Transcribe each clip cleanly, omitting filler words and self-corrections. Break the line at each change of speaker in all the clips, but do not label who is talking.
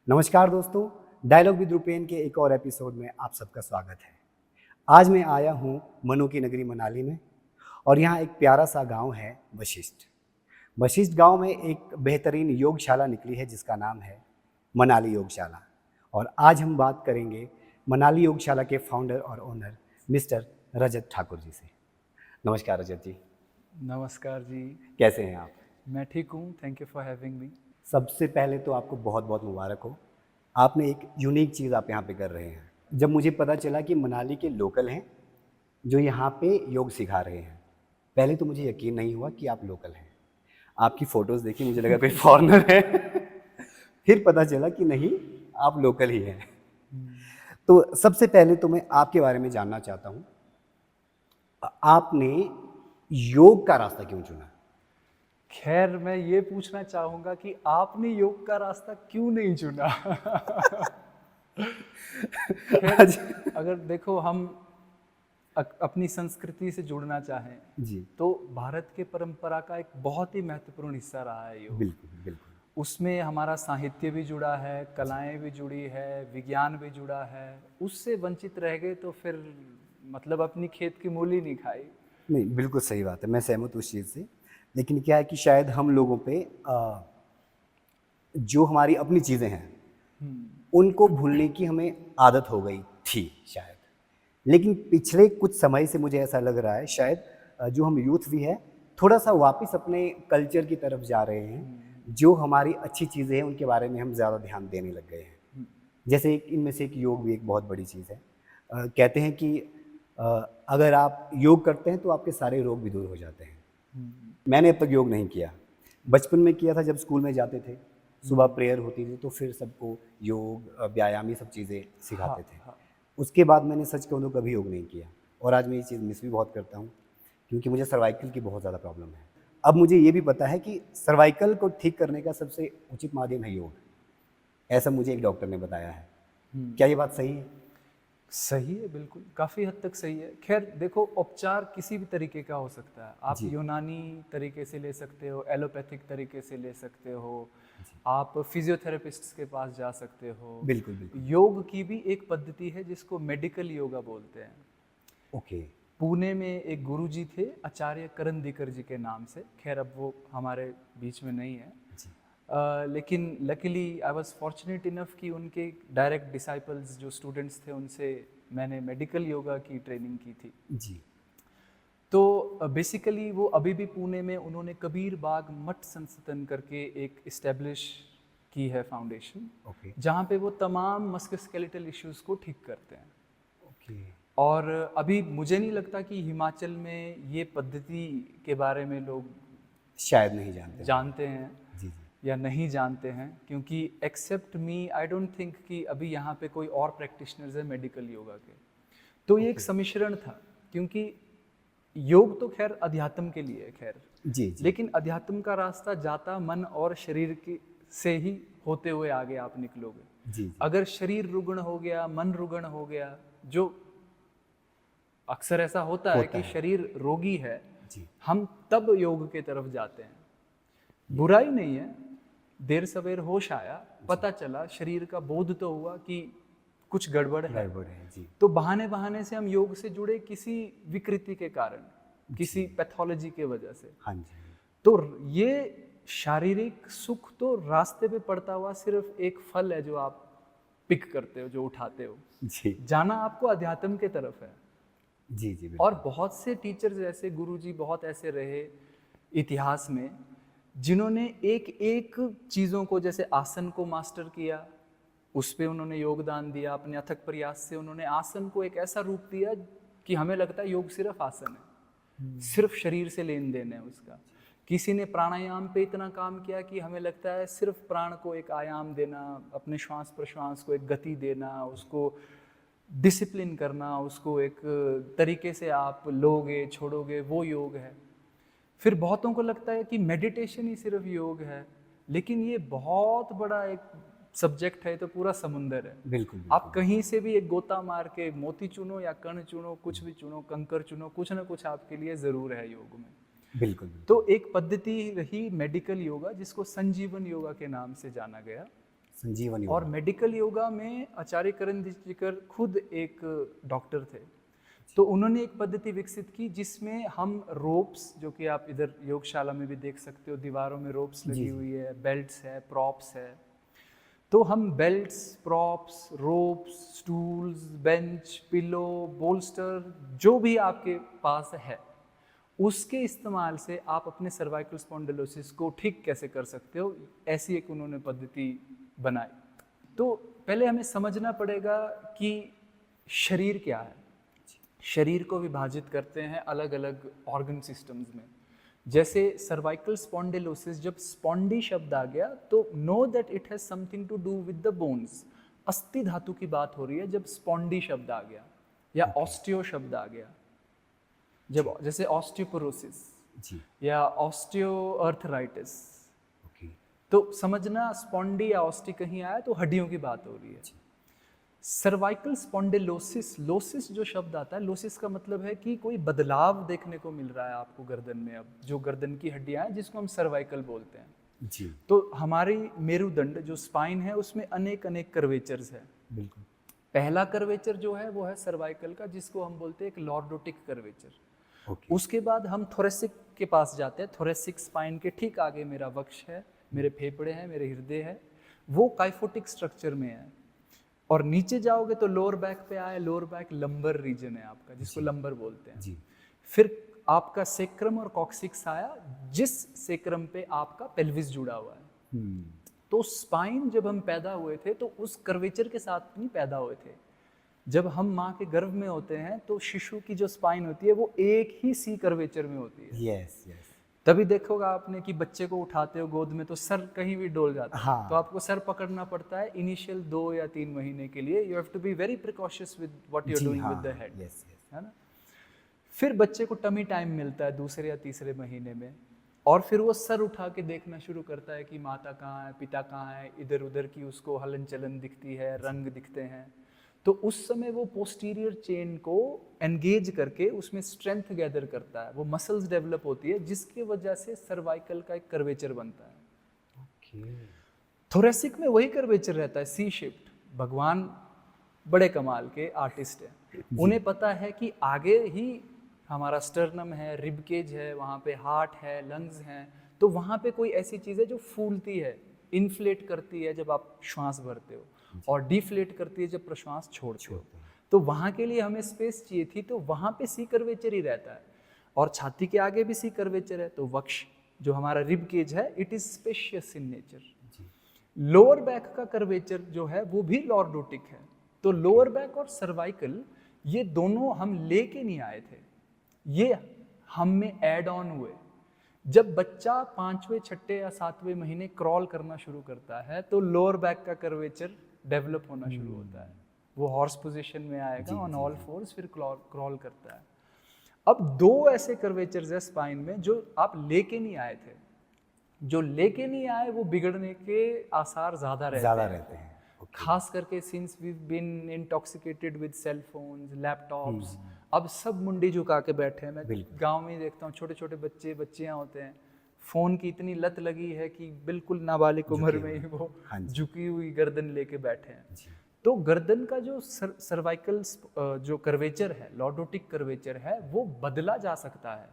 नमस्कार दोस्तों, dialogue with Rupen के एक और एपिसोड में आप सबका स्वागत है। आज मैं आया हूँ मनु की नगरी मनाली में और यहाँ एक प्यारा सा गांव है वशिष्ठ। वशिष्ठ गांव में एक बेहतरीन योगशाला निकली है जिसका नाम है मनाली योगशाला। और आज हम बात करेंगे मनाली योगशाला के फाउंडर और ओनर मिस्टर रजत ठाकुर जी से। नमस्कार रजत जी।
नमस्कार जी।
कैसे हैं आप?
मैं ठीक हूँ, thank you for having me.
सबसे पहले तो आपको बहुत बहुत मुबारक हो। आपने एक यूनिक चीज़ आप यहाँ पे कर रहे हैं। जब मुझे पता चला कि मनाली के लोकल हैं जो यहाँ पे योग सिखा रहे हैं, पहले तो मुझे यकीन नहीं हुआ कि आप लोकल हैं। आपकी फ़ोटोज़ देखी मुझे लगा कोई फॉरेनर है फिर पता चला कि नहीं, आप लोकल ही हैं। तो सबसे पहले तो मैं आपके बारे में जानना चाहता हूँ, आपने योग का रास्ता क्यों चुना?
खैर, मैं ये पूछना चाहूँगा कि आपने योग का रास्ता क्यों नहीं चुना? खैर, अगर देखो हम अपनी संस्कृति से जुड़ना चाहें
जी,
तो भारत के परंपरा का एक बहुत ही महत्वपूर्ण हिस्सा रहा है योग।
बिल्कुल बिल्कुल।
उसमें हमारा साहित्य भी जुड़ा है, कलाएं भी जुड़ी है, विज्ञान भी जुड़ा है। उससे वंचित रह गए तो फिर मतलब अपनी खेत की मूली नहीं खाई।
नहीं, बिल्कुल सही बात है, मैं सहमत हूँ उस चीज़ से। लेकिन क्या है कि शायद हम लोगों पे जो हमारी अपनी चीज़ें हैं उनको भूलने की हमें आदत हो गई थी शायद। लेकिन पिछले कुछ समय से मुझे ऐसा लग रहा है शायद जो हम यूथ भी है थोड़ा सा वापस अपने कल्चर की तरफ जा रहे हैं। जो हमारी अच्छी चीज़ें हैं उनके बारे में हम ज़्यादा ध्यान देने लग गए हैं। जैसे एक इनमें से एक योग भी एक बहुत बड़ी चीज़ है। कहते हैं कि अ, अगर आप योग करते हैं तो आपके सारे रोग भी दूर हो जाते हैं। मैंने अब तक योग नहीं किया। बचपन में किया था जब स्कूल में जाते थे, सुबह प्रेयर होती थी तो फिर सबको योग, व्यायाम ये सब चीज़ें सिखाते थे।
हाँ।
उसके बाद मैंने सच कहूँ तो कभी योग नहीं किया और आज मैं ये चीज़ मिस भी बहुत करता हूँ क्योंकि मुझे सर्वाइकल की बहुत ज़्यादा प्रॉब्लम है। अब मुझे ये भी पता है कि सर्वाइकल को ठीक करने का सबसे उचित माध्यम है योग। ऐसा मुझे एक डॉक्टर ने बताया है। क्या ये बात सही है?
सही है, बिल्कुल, काफ़ी हद तक सही है। खैर देखो, उपचार किसी भी तरीके का हो सकता है। आप
जी,
यूनानी तरीके से ले सकते हो, एलोपैथिक तरीके से ले सकते हो,
जी।
आप फिजियोथेरेपिस्ट्स के पास जा सकते हो।
बिल्कुल, बिल्कुल।
योग की भी एक पद्धति है जिसको मेडिकल योगा बोलते हैं।
ओके।
पुणे में एक गुरुजी थे, आचार्य करण दीकर जी के नाम से। खैर अब वो हमारे बीच में नहीं है।
जी,
लेकिन luckily I was fortunate enough कि उनके डायरेक्ट डिसाइपल्स जो स्टूडेंट्स थे उनसे मैंने मेडिकल योगा की ट्रेनिंग की थी।
जी।
तो बेसिकली वो अभी भी पुणे में उन्होंने कबीर बाग मठ संस्थान करके एक इस्टेब्लिश की है फाउंडेशन,
ओके,
जहाँ पे वो तमाम मस्कुलोस्केलेटल इश्यूज को ठीक करते हैं।
ओके।
और अभी मुझे नहीं लगता कि हिमाचल में ये पद्धति के बारे में लोग
शायद नहीं जानते होंगे।
जानते हैं
जी, जी।
या नहीं जानते हैं, क्योंकि except me I don't think कि अभी यहाँ पे कोई और प्रैक्टिशनर्स है मेडिकल योगा के। तो ये एक
ओके।
सम्मिश्रण था, क्योंकि योग तो खैर अध्यात्म के लिए है, खैर,
जी, जी।
लेकिन अध्यात्म का रास्ता जाता मन और शरीर की से ही होते हुए आगे आप निकलोगे।
जी, जी।
अगर शरीर रुग्ण हो गया, मन रुग्ण हो गया, जो अक्सर ऐसा होता है
होता
कि
है।
शरीर रोगी है,
जी,
हम तब योग के तरफ जाते हैं। बुराई नहीं है, देर सवेर होश आया, पता चला, शरीर का बोध तो हुआ कि कुछ गड़बड़ है,
गड़बड़ है। जी,
तो बहाने बहाने से हम योग से जुड़े किसी विकृति के कारण, किसी पैथोलॉजी के वजह से।
हाँ जी।
तो ये शारीरिक सुख तो रास्ते पे पड़ता हुआ सिर्फ एक फल है जो आप पिक करते हो, जो उठाते हो।
जी,
जाना आपको अध्यात्म के तरफ है।
जी, जी,
और
बिल्कुल।
बहुत से टीचर्स ऐसे, गुरुजी बहुत ऐसे रहे इतिहास में, जिन्होंने एक एक चीज़ों को, जैसे आसन को मास्टर किया, उस पे उन्होंने योगदान दिया, अपने अथक प्रयास से उन्होंने आसन को एक ऐसा रूप दिया कि हमें लगता है योग सिर्फ आसन है, सिर्फ शरीर से लेन देन है उसका। किसी ने प्राणायाम पे इतना काम किया कि हमें लगता है सिर्फ प्राण को एक आयाम देना, अपने श्वास प्रश्वास को एक गति देना, उसको डिसिप्लिन करना, उसको एक तरीके से आप लोगे छोड़ोगे, वो योग है। फिर बहुतों को लगता है कि मेडिटेशन ही सिर्फ योग है, लेकिन ये बहुत बड़ा एक सब्जेक्ट है, तो पूरा समुंदर है।
बिल्कुल,
आप
बिल्कुल।
कहीं से भी एक गोता मार के मोती चुनो या कण चुनो, कुछ भी चुनो, कंकर चुनो, कुछ ना कुछ आपके लिए ज़रूर है योग में।
बिल्कुल,
तो
बिल्कुल।
एक पद्धति रही मेडिकल योगा, जिसको संजीवन योगा के नाम से जाना गया।
संजीवनी
और
योगा।
मेडिकल योगा में आचार्य करण दीक्षिकर खुद एक डॉक्टर थे, तो उन्होंने एक पद्धति विकसित की जिसमें हम रोप्स, जो कि आप इधर योगशाला में भी देख सकते हो, दीवारों में रोप्स लगी हुई है, बेल्ट्स है, प्रॉप्स है, तो हम belts, props, ropes, stools, bench, pillow, bolster, जो भी आपके पास है, उसके इस्तेमाल से आप अपने सर्वाइकल स्पॉन्डिलोसिस को ठीक कैसे कर सकते हो, ऐसी एक उन्होंने पद्धति बनाई। तो पहले हमें समझना पड़ेगा कि शरीर क्या है। शरीर को विभाजित करते हैं अलग अलग ऑर्गन सिस्टम्स में। जैसे सर्वाइकल स्पॉन्डिलोसिस, जब स्पॉन्डी शब्द आ गया तो know that it has something to do with the bones, अस्थि धातु की बात हो रही है जब स्पॉन्डी शब्द आ गया, या ऑस्टियो शब्द आ गया, जब जैसे ऑस्टियोपोरोसिस
जी।
या ऑस्टियोआर्थराइटिस,
ओके।
तो समझना स्पॉन्डी या ऑस्टी कहीं आया तो हड्डियों की बात हो रही है। सर्वाइकल स्पॉन्डिलोसिस, लोसिस जो शब्द आता है, लोसिस का मतलब है कि कोई बदलाव देखने को मिल रहा है आपको गर्दन में, अब जो गर्दन की हड्डियां हैं जिसको हम सर्वाइकल बोलते हैं।
जी।
तो हमारी मेरुदंड जो स्पाइन है उसमें अनेक अनेक कर्वेचर्स है।
बिल्कुल।
पहला कर्वेचर जो है वो है सर्वाइकल का, जिसको हम बोलते हैं एक लॉर्डोटिक कर्वेचर।
ओके।
उसके बाद हम थोरेसिक के पास जाते हैं। थोरेसिक स्पाइन के ठीक आगे मेरा वक्ष है, मेरे फेफड़े हैं, मेरे हृदय है, वो काइफोटिक स्ट्रक्चर में है। और नीचे जाओगे तो लोअर बैक पे आए, लोअर बैक लंबर रीजन है आपका, जिसको लंबर बोलते हैं।
जी।
फिर आपका सेक्रम और कॉक्सिक्स आया, जिस सेक्रम पे आपका पेल्विस जुड़ा हुआ है। तो स्पाइन जब हम पैदा हुए थे तो उस कर्वेचर के साथ नहीं पैदा हुए थे। जब हम माँ के गर्भ में होते हैं तो शिशु की जो स्पाइन होती है वो एक ही सी कर्वेचर में होती है।
Yes yes.
तभी देखोगा आपने कि बच्चे को उठाते हो गोद में तो सर कहीं भी डोल जाता है।
हाँ।
तो आपको सर पकड़ना पड़ता है इनिशियल 2 या 3 महीने के लिए। You have to be very precautious with what you are doing with the head,
yes yes.
है ना। फिर बच्चे को टमी टाइम मिलता है दूसरे या तीसरे महीने में, और फिर वो सर उठा के देखना शुरू करता है कि माता कहाँ है, पिता कहाँ है, इधर उधर की उसको हलन चलन दिखती है, रंग दिखते हैं। तो उस समय वो पोस्टीरियर चेन को एंगेज करके उसमें स्ट्रेंथ गैदर करता है, वो मसल्स डेवलप होती है, जिसकी वजह से सर्वाइकल का एक कर्वेचर बनता है।
ओके।
थोरेसिक में वही कर्वेचर रहता है, सी शिफ्ट। भगवान बड़े कमाल के आर्टिस्ट हैं, उन्हें पता है कि आगे ही हमारा स्टर्नम है, रिब केज है, वहाँ पे हार्ट है, लंग्स हैं, तो वहाँ पे कोई ऐसी चीज़ है जो फूलती है, इन्फ्लेट करती है जब आप श्वास भरते हो, और डिफ्लेट करती है जब प्रश्वास छोड़ते हो। तो वहाँ के लिए हमें स्पेस चाहिए थी, तो वहाँ पे सी कर्वेचर ही रहता है। और छाती के आगे भी सी कर्वेचर है, तो वक्ष जो हमारा रिब केज है, it is spacious in nature. Lower back का कर्वेचर जो है वो भी लॉर्डोटिक है। तो लोअर बैक और सर्वाइकल ये दोनों हम लेके नहीं आए थे, ये हम में ऐड ऑन हुए। जब बच्चा 5वें, 6ठे या 7वें महीने क्रॉल करना शुरू करता है तो लोअर बैक का कर्वेचर डेवलप होना शुरू होता है, वो हॉर्स पोजीशन में आएगा, ऑन ऑल फोर्स, फिर क्रॉल करता है। अब 2 ऐसे कर्वेचर्स है स्पाइन में जो आप लेके नहीं आए थे। जो लेके नहीं आए वो बिगड़ने के आसार ज्यादा रहते हैं। खास करके since we been intoxicated with cell phones, laptops, अब सब मुंडी झुका के बैठे हैं। मैं गांव में देखता हूँ छोटे छोटे बच्चे, बच्चियां होते हैं, फोन की इतनी लत लगी है कि बिल्कुल नाबालिग उम्र में ही वो झुकी हुई गर्दन लेके बैठे हैं। तो गर्दन का जो सर्वाइकल जो कर्वेचर है, लॉर्डोटिक कर्वेचर है, वो बदला जा सकता है,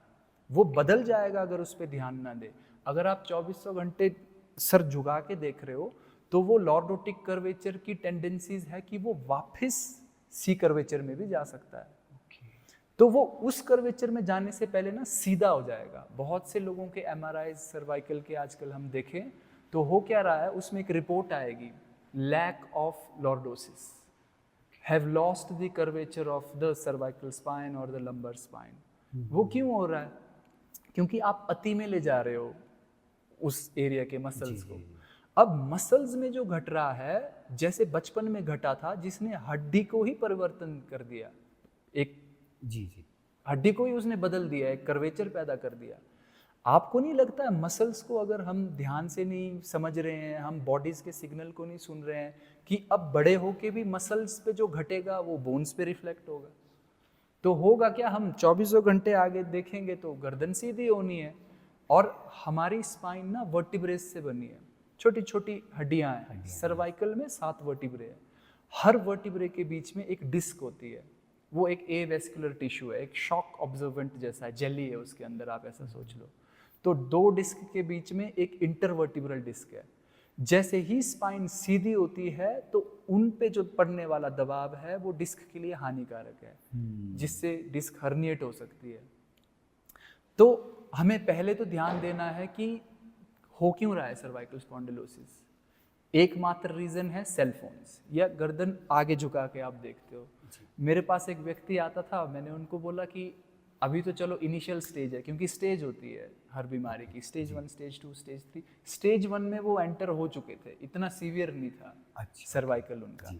वो बदल जाएगा अगर उस पर ध्यान ना दे। अगर आप 2400 घंटे सर झुका के देख रहे हो तो वो लॉर्डोटिक कर्वेचर की टेंडेंसीज है कि वो वापस सी कर्वेचर में भी जा सकता है। तो वो उस कर्वेचर में जाने से पहले ना सीधा हो जाएगा। बहुत से लोगों के एमआरआई सर्वाइकल के आजकल हम देखें तो हो क्या रहा है, उसमें एक रिपोर्ट आएगी, lack of lordosis, have lost the curvature of the cervical spine और द लंबर स्पाइन। वो क्यों हो रहा है? क्योंकि आप अति में ले जा रहे हो उस एरिया के मसल्स को। अब मसल्स में जो घट रहा है, जैसे बचपन में घटा था, जिसने हड्डी को ही परिवर्तन कर दिया, एक हड्डी को ही उसने बदल दिया, एक कर्वेचर पैदा कर दिया। आपको नहीं लगता है मसल्स को अगर हम ध्यान से नहीं समझ रहे हैं, हम बॉडीज के सिग्नल को नहीं सुन रहे हैं कि अब बड़े होके भी मसल्स पे जो घटेगा वो बोन्स पे रिफ्लेक्ट होगा? तो होगा क्या, हम 24 घंटे आगे देखेंगे तो गर्दन सीधी होनी है, और हमारी स्पाइन ना वर्टिब्रेस से बनी है। छोटी छोटी हड्डियां हैं। सर्वाइकल में 7 वर्टिब्रे है। हर वर्टिब्रे के बीच में एक डिस्क होती है, वो एक एवेस्कुलर टिश्यू है, एक शॉक ऑब्जर्वेंट जैसा है, जेली है उसके अंदर, आप ऐसा सोच लो। तो 2 डिस्क के बीच में एक इंटरवर्टिब्रल डिस्क है। जैसे ही स्पाइन सीधी होती है तो उन पे जो पड़ने वाला दबाव है वो डिस्क के लिए हानिकारक है, जिससे डिस्क हर्निएट हो सकती है। तो हमें पहले तो ध्यान देना है कि हो क्यों रहा है सर्वाइकल स्पॉन्डिलोसिस। एकमात्र रीजन है सेल फोन्स या गर्दन आगे झुका के आप देखते हो। मेरे पास एक व्यक्ति आता था, मैंने उनको बोला कि अभी तो चलो इनिशियल स्टेज है, क्योंकि स्टेज होती है हर बीमारी की, स्टेज 1, स्टेज 2, स्टेज 3। स्टेज 1 में वो एंटर हो चुके थे, इतना सीवियर नहीं था सर्वाइकल उनका।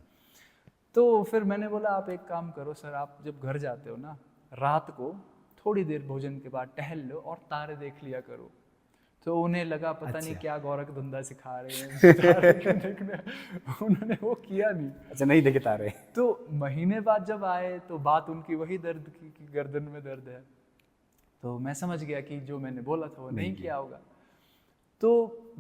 तो फिर मैंने बोला आप एक काम करो सर, आप जब घर जाते हो ना, रात को थोड़ी देर भोजन के बाद टहल लो और तारे देख लिया करो। तो उन्हें लगा पता नहीं क्या गोरख धंधा सिखा रहे हैं तारे क्यों देखने। उन्होंने वो किया नहीं।
अच्छा, नहीं देखे तारे।
तो महीने बाद जब आए तो बात उनकी वही दर्द की कि गर्दन में दर्द है। तो मैं समझ गया कि जो मैंने बोला था वो नहीं किया होगा। तो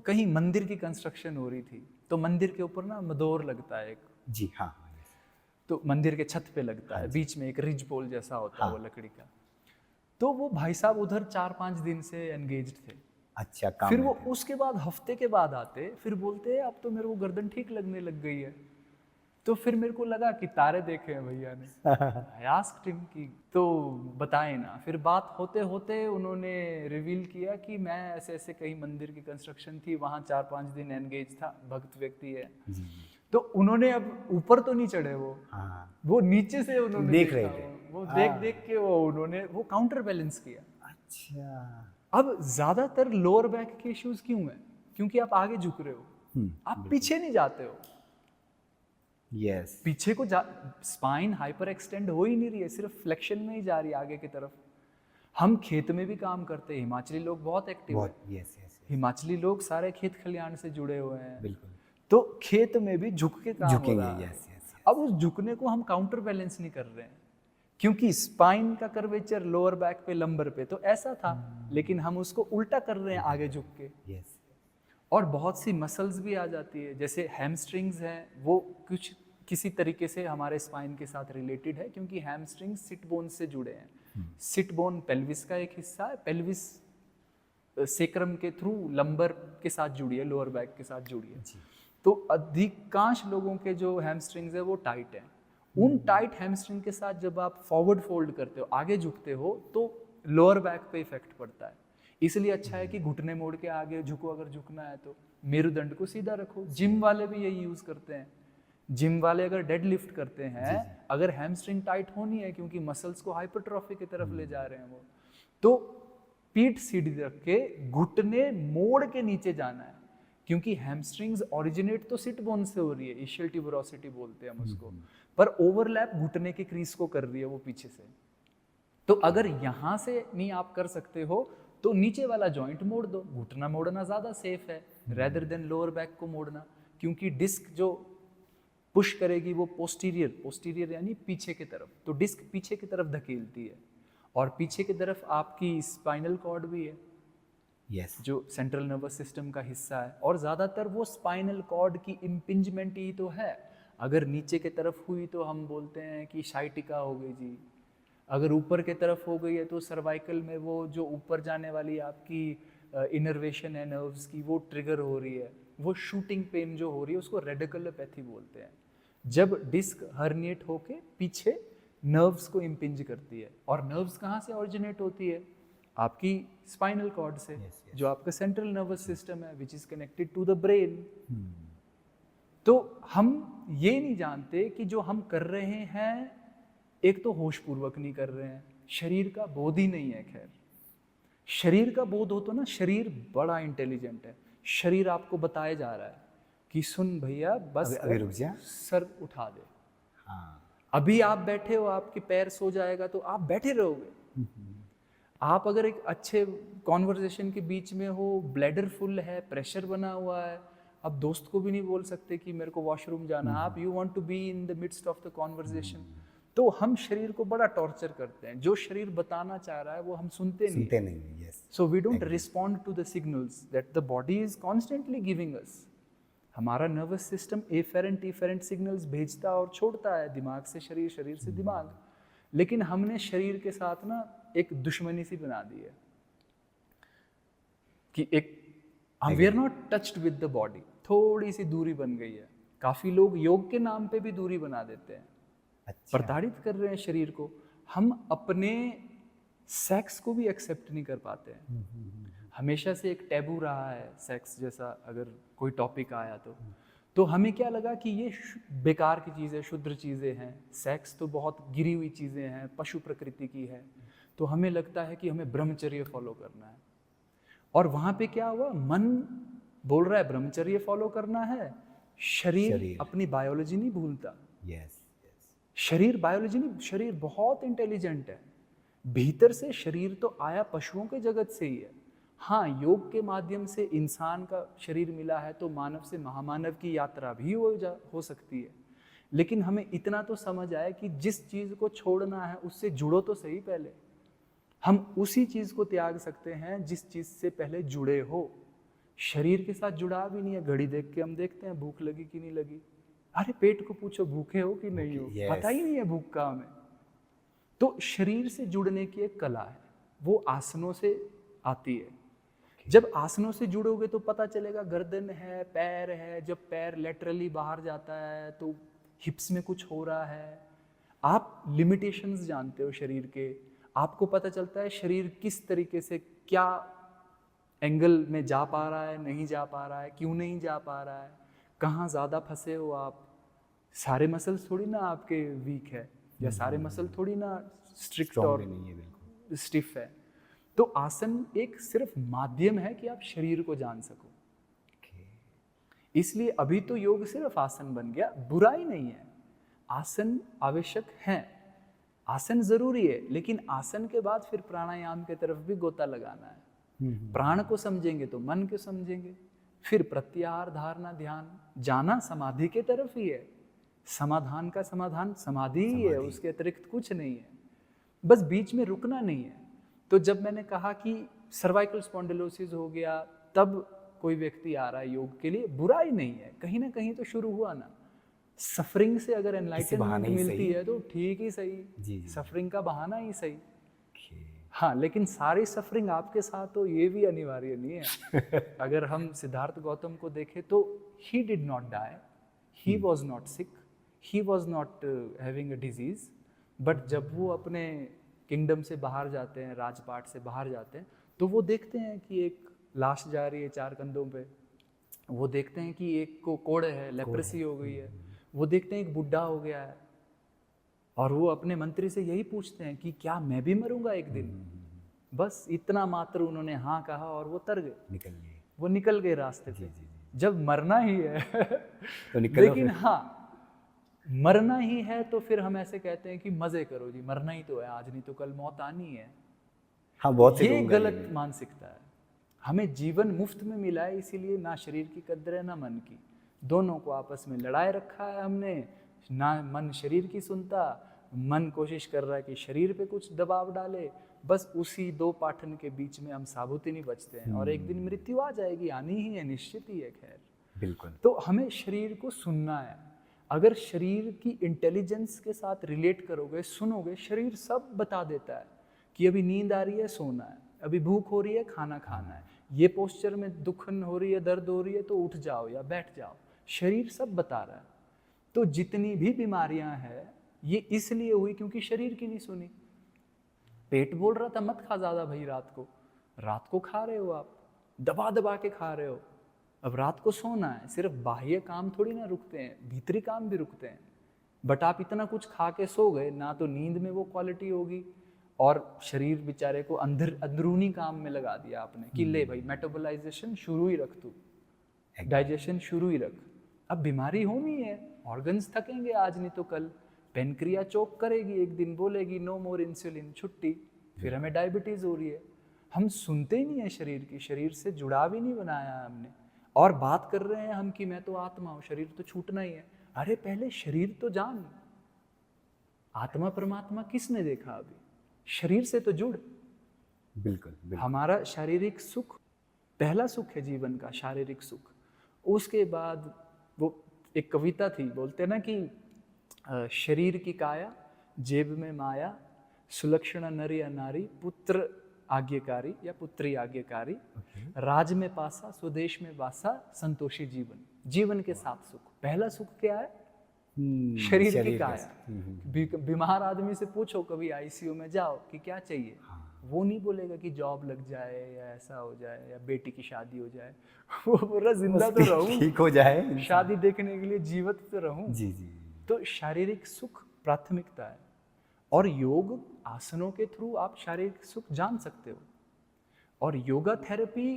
कहीं मंदिर की कंस्ट्रक्शन हो रही थी, तो मंदिर के ऊपर ना मदोर लगता है एक।
जी हाँ।
तो मंदिर के छत पे लगता है, बीच में एक रिज पोल जैसा होता है वो लकड़ी का। तो वो भाई साहब उधर 4-5 दिन से एंगेज्ड थे।
अच्छा, काम
फिर
में
वो
थे।
उसके बाद हफ्ते के बाद आते, फिर बोलते अब तो मेरे को गर्दन ठीक लगने लग गई है। तो फिर मेरे को लगा कि तारे देखे हैं भैया ने। I asked him कि तो बताएं ना। फिर बात होते होते उन्होंने रिवील किया कि मैं ऐसे ऐसे कहीं मंदिर की कंस्ट्रक्शन थी, वहाँ 4-5 दिन एंगेज था, भक्त व्यक्ति है। तो उन्होंने अब ऊपर तो नहीं चढ़े वो नीचे से उन्होंने
देख
देखा,
रहे थे।
वो देख देख के उन्होंने वो काउंटर बैलेंस किया।
अच्छा।
अब ज्यादातर लोअर बैक के इश्यूज क्यों है? क्योंकि आप आगे झुक रहे हो, आप पीछे नहीं जाते हो।
यस।
पीछे को स्पाइन हाइपर एक्सटेंड हो ही नहीं रही है, सिर्फ फ्लेक्शन में ही जा रही है आगे की तरफ। हम खेत में भी काम करते हैं, हिमाचली लोग बहुत एक्टिव है।
Yes yes.
हिमाचली लोग सारे खेत खलियान से जुड़े हुए हैं।
बिल्कुल।
तो खेत में भी झुक के काम हो
झुकेंगे।
रहा है।
Yes yes.
अब उस झुकने को हम काउंटर बैलेंस नहीं कर रहे हैं, क्योंकि स्पाइन का कर्वेचर लोअर बैक पे लंबर पे तो ऐसा था, लेकिन हम उसको उल्टा कर रहे हैं आगे झुक के।
यस।
और बहुत सी मसल्स भी आ जाती है, जैसे हैमस्ट्रिंग्स हैं, वो कुछ किसी तरीके से हमारे स्पाइन के साथ रिलेटेड है, क्योंकि हैमस्ट्रिंग्स सिट बोन से जुड़े हैं। सिट बोन पेल्विस का एक हिस्सा है, पेल्विस सेक्रम के थ्रू लंबर के साथ जुड़ी है, लोअर बैक के साथ जुड़ी है। तो अधिकांश लोगों के जो हैमस्ट्रिंग्स है वो टाइट है। उन टाइट हैमस्ट्रिंग के साथ जब आप फॉरवर्ड फोल्ड करते हो, आगे झुकते हो, तो लोअर बैक पे इफेक्ट पड़ता है। इसलिए अच्छा है कि घुटने मोड़ के आगे झुको, अगर झुकना है तो मेरुदंड को सीधा रखो। जिम वाले भी यही यूज करते हैं। जिम वाले अगर डेड लिफ्ट करते हैं, अगर हैमस्ट्रिंग टाइट होनी है क्योंकि मसल्स को हाइपरट्रॉफी की तरफ ले जा रहे हैं वो, तो पीठ सीधी रख के घुटने मोड़ के नीचे जाना है, क्योंकि हैमस्ट्रिंग्स ओरिजिनेट तो सिट बोन से हो रही है, इशियल ट्यूबरोसिटी बोलते हैं हम उसको, पर ओवरलैप घुटने के क्रीज को कर रही है वो पीछे से। तो अगर यहाँ से नहीं आप कर सकते हो तो नीचे वाला जॉइंट मोड़ दो। घुटना मोड़ना ज्यादा सेफ है रेदर देन लोअर बैक को मोड़ना, क्योंकि डिस्क जो पुश करेगी वो पोस्टीरियर यानी पीछे की तरफ, तो डिस्क पीछे की तरफ धकेलती है, और पीछे की तरफ आपकी स्पाइनल कॉर्ड भी है।
यस।
जो सेंट्रल नर्वस सिस्टम का हिस्सा है, और ज़्यादातर वो स्पाइनल कॉर्ड की इम्पिंजमेंट ही तो है। अगर नीचे की तरफ हुई तो हम बोलते हैं कि शाइटिका हो गई जी, अगर ऊपर की तरफ हो गई है तो सर्वाइकल में वो जो ऊपर जाने वाली आपकी इनर्वेशन है नर्व्स की, वो ट्रिगर हो रही है, वो शूटिंग पेन जो हो रही है उसको रेडिकुलोपैथी बोलते हैं। जब डिस्क हर्निएट होके पीछे नर्व्स को इम्पिंज करती है, और नर्व्स कहाँ से ऑरिजिनेट होती है? आपकी स्पाइनल कॉर्ड से, जो आपका सेंट्रल नर्वस सिस्टम है, which is connected to the brain. तो हम ये नहीं जानते कि जो हम कर रहे हैं, एक तो होश पूर्वक नहीं कर रहे हैं, शरीर का बोध ही नहीं है। खैर, शरीर का बोध हो तो ना, शरीर बड़ा इंटेलिजेंट है। शरीर आपको बताया जा रहा है कि सुन भैया, बस
अभी रुक जा,
सर उठा दे।
हाँ।
अभी आप बैठे हो, आपके पैर सो जाएगा तो आप बैठे रहोगे। आप अगर एक अच्छे कॉन्वर्सेशन के बीच में हो, ब्लैडर फुल है, प्रेशर बना हुआ है, अब दोस्त को भी नहीं बोल सकते कि मेरे को वॉशरूम जाना, आप you want to be in the midst of the conversation. तो हम शरीर को बड़ा टॉर्चर करते हैं। जो शरीर बताना चाह रहा है वो हम सुनते नहीं।
Yes.
So we don't respond to the signals that the body is constantly giving us. हमारा nervous system afferent efferent signals भेजता और छोड़ता है, दिमाग से शरीर, शरीर से दिमाग। लेकिन हमने शरीर के साथ ना एक दुश्मनी सी बना दी है कि एक we are not touched with the body, थोड़ी सी दूरी बन गई है। काफी लोग योग के नाम पे भी दूरी बना देते हैं,
अच्छा।
प्रताड़ित कर रहे हैं शरीर को। हम अपने सेक्स को भी एक्सेप्ट नहीं कर पाते हैं। हमेशा से एक टैबू रहा है सेक्स जैसा, अगर कोई टॉपिक आया तो हमें क्या लगा कि ये बेकार की चीज़ें, शुद्र चीज़ें हैं। सेक्स तो बहुत गिरी हुई चीज़ें हैं, पशु प्रकृति की है। तो हमें लगता है कि हमें ब्रह्मचर्य फॉलो करना है। और वहाँ पे क्या हुआ, मन बोल रहा है ब्रह्मचर्य फॉलो करना है, शरीर अपनी बायोलॉजी नहीं भूलता।
यस,
शरीर बायोलॉजी नहीं, शरीर बहुत इंटेलिजेंट है। भीतर से शरीर तो आया पशुओं के जगत से ही है। हाँ, योग के माध्यम से इंसान का शरीर मिला है तो मानव से महामानव की यात्रा भी हो सकती है। लेकिन हमें इतना तो समझ आए कि जिस चीज़ को छोड़ना है उससे जुड़ो तो सही पहले। हम उसी चीज़ को त्याग सकते हैं जिस चीज़ से पहले जुड़े हो। शरीर के साथ जुड़ा भी नहीं है। घड़ी देख के हम देखते हैं भूख लगी कि नहीं लगी। अरे पेट को पूछो भूखे हो कि नहीं हो, पता ही नहीं है भूख का हमें। तो शरीर से जुड़ने की एक कला है, वो आसनों से आती है। जब आसनों से जुड़ोगे तो पता चलेगा गर्दन है, पैर है। जब पैर लेटरली बाहर जाता है तो हिप्स में कुछ हो रहा है। आप लिमिटेशंस जानते हो शरीर के, आपको पता चलता है शरीर किस तरीके से क्या एंगल में जा पा रहा है, नहीं जा पा रहा है, क्यों नहीं जा पा रहा है, कहाँ ज़्यादा फंसे हो आप। सारे मसल्स थोड़ी ना आपके वीक है, या सारे मसल थोड़ी ना स्ट्रिक्ट और स्टिफ है। तो आसन एक सिर्फ माध्यम है कि आप शरीर को जान सको। इसलिए अभी तो योग सिर्फ आसन बन गया, बुराई नहीं है। आसन आवश्यक हैं, आसन जरूरी है, लेकिन आसन के बाद फिर प्राणायाम के तरफ भी गोता लगाना है। प्राण को समझेंगे तो मन को समझेंगे, फिर प्रत्याहार, धारणा, ध्यान। जाना समाधि के तरफ ही है। समाधान का समाधान समाधि ही है, उसके अतिरिक्त कुछ नहीं है। बस बीच में रुकना नहीं है। तो जब मैंने कहा कि सर्वाइकल स्पॉन्डिलोसिस हो गया, तब कोई व्यक्ति आ रहा है योग के लिए, बुराई नहीं है। कहीं ना कहीं तो शुरू हुआ ना। सफरिंग से अगर एनलाइटनमेंट मिलती है तो ठीक ही सही, सफरिंग का बहाना ही सही। हाँ, लेकिन सारी सफरिंग आपके साथ हो ये भी अनिवार्य नहीं है। अगर हम सिद्धार्थ गौतम को देखें तो he did not die, he was not sick, he was not having a disease. But जब वो अपने किंगडम से बाहर जाते हैं, राजपाट से बाहर जाते हैं, तो वो देखते हैं कि एक लाश जा रही है 4 कंधों पे। वो देखते हैं कि एक को कोढ़ है, लेप्रेसी हो गई है। वो देखते हैं एक बुढ़ा हो गया है, और वो अपने मंत्री से यही पूछते हैं कि क्या मैं भी मरूंगा एक दिन। बस इतना मात्र उन्होंने हाँ कहा और वो तर गए, वो निकल गए रास्ते पे। जब मरना ही है तो लेकिन हाँ, मरना ही है तो फिर हम ऐसे कहते हैं कि मजे करो जी, मरना ही तो है, आज नहीं तो कल मौत आनी है।
हाँ, बहुत
ये गलत मानसिकता है। हमें जीवन मुफ्त में मिला है, इसीलिए ना शरीर की कद्र है ना मन की। दोनों को आपस में लड़ाए रखा है हमने। ना मन शरीर की सुनता, मन कोशिश कर रहा है कि शरीर पे कुछ दबाव डाले। बस उसी 2 पाठन के बीच में हम साबुती नहीं बचते हैं। और एक दिन मृत्यु आ जाएगी, आनी ही है, निश्चित ही है। खैर, बिल्कुल। तो हमें शरीर को सुनना है। अगर शरीर की इंटेलिजेंस के साथ रिलेट करोगे, सुनोगे, शरीर सब बता देता है कि अभी नींद आ रही है, सोना है, अभी भूख हो रही है, खाना खाना है, ये पोस्चर में दुखन हो रही है, दर्द हो रही है तो उठ जाओ या बैठ जाओ। शरीर सब बता रहा है। तो जितनी भी बीमारियां हैं ये इसलिए हुई क्योंकि शरीर की नहीं सुनी। पेट बोल रहा था मत खा ज्यादा भाई, रात को खा रहे हो आप, दबा दबा के खा रहे हो। अब रात को सोना है, सिर्फ बाह्य काम थोड़ी ना रुकते हैं, भीतरी काम भी रुकते हैं। बट आप इतना कुछ खा के सो गए ना, तो नींद में वो क्वालिटी होगी, और शरीर बेचारे को अंदरूनी काम में लगा दिया आपने कि ले भाई मेटाबोलाइजेशन शुरू ही रख, तू डाइजेशन शुरू ही रख। अब बीमारी होनी है, ऑर्गन्स थकेंगे आज नहीं तो कल, पेनक्रिया चोक करेगी, एक दिन बोलेगी नो मोर इंसुलिन, छुट्टी, फिर हमें डायबिटीज हो रही है। हम सुनते ही नहीं है शरीर की, शरीर से जुड़ाव ही नहीं बनाया है हमने। और बात कर रहे हैं हम कि मैं तो आत्मा हूं, शरीर तो छूटना ही है। अरे पहले शरीर तो जान, आत्मा परमात्मा किसने देखा अभी? शरीर से तो जुड़। बिल्कुल। हमारा शारीरिक सुख पहला सुख है जीवन का, शारीरिक सुख। उसके बाद वो एक कविता थी, बोलते ना कि शरीर की काया, जेब में माया, सुलक्षण नर या नारी, पुत्र आज्ञकारी या पुत्री आज्ञकारी, राज में पासा, स्वदेश में वासा, संतोषी जीवन, जीवन के साथ सुख। पहला सुख क्या है? शरीर की काया। बीमार आदमी से पूछो कभी आईसीयू में जाओ कि क्या चाहिए, वो नहीं बोलेगा कि जॉब लग जाए या ऐसा हो जाए या बेटी की शादी हो जाए। वो पूरा जिंदा तो रहूं,
ठीक हो जाए,
शादी देखने के लिए जीवित तो रहूं।
जी जी।
तो शारीरिक सुख प्राथमिकता है, और योग आसनों के थ्रू आप शारीरिक सुख जान सकते हो। और योगा थेरेपी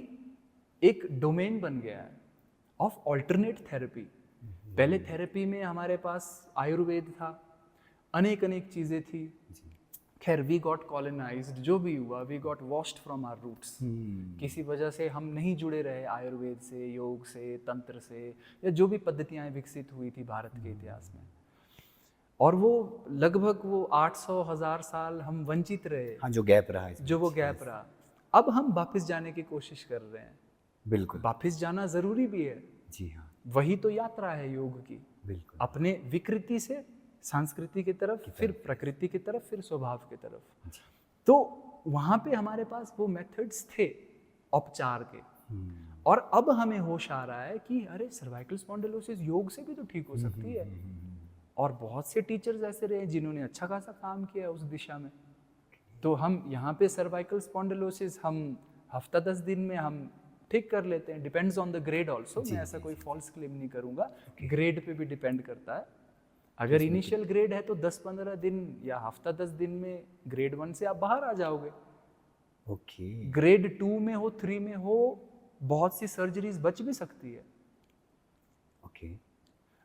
एक डोमेन बन गया है ऑफ ऑल्टरनेट थेरेपी। पहले थेरेपी में हमारे पास आयुर्वेद था, अनेक चीजें थी। खैर वी गॉट कॉलोनाइज्ड, जो भी हुआ, we got washed from our roots. किसी वजह से हम नहीं जुड़े रहे आयुर्वेद से, योग से, तंत्र से, या जो भी पद्धतियां विकसित हुई थी भारत के इतिहास में। और वो लगभग वो 800-1000 साल हम वंचित रहे।
हाँ, जो गैप रहा इसमें।
जो वो गैप रहा, अब हम वापस जाने की कोशिश कर रहे हैं।
बिल्कुल,
वापस जाना जरूरी भी है।
जी हाँ,
वही तो यात्रा है योग की।
बिल्कुल।
अपने विकृति से संस्कृति की तरफ, फिर प्रकृति की तरफ, फिर स्वभाव की तरफ। तो वहां पे हमारे पास वो मेथड्स थे उपचार के। और अब हमें होश आ रहा है कि अरे सर्वाइकल स्पॉन्डिलोसिस योग से भी तो ठीक हो सकती है। और बहुत से टीचर्स ऐसे रहे जिन्होंने अच्छा खासा काम किया उस दिशा में। तो हम यहाँ पे सर्वाइकल स्पॉन्डिलोसिस हम हफ्ता 10 दिन में हम ठीक कर लेते हैं। Depends on the grade also. मैं ऐसा कोई फॉल्स क्लेम नहीं करूंगा, ग्रेड पे भी डिपेंड करता है। अगर इनिशियल ग्रेड है तो 10-15 दिन या हफ्ता 10 दिन में ग्रेड 1 से आप बाहर आ जाओगे।
ओके।
ग्रेड 2 में हो, 3 में हो, बहुत सी सर्जरीज बच भी सकती है।
Okay.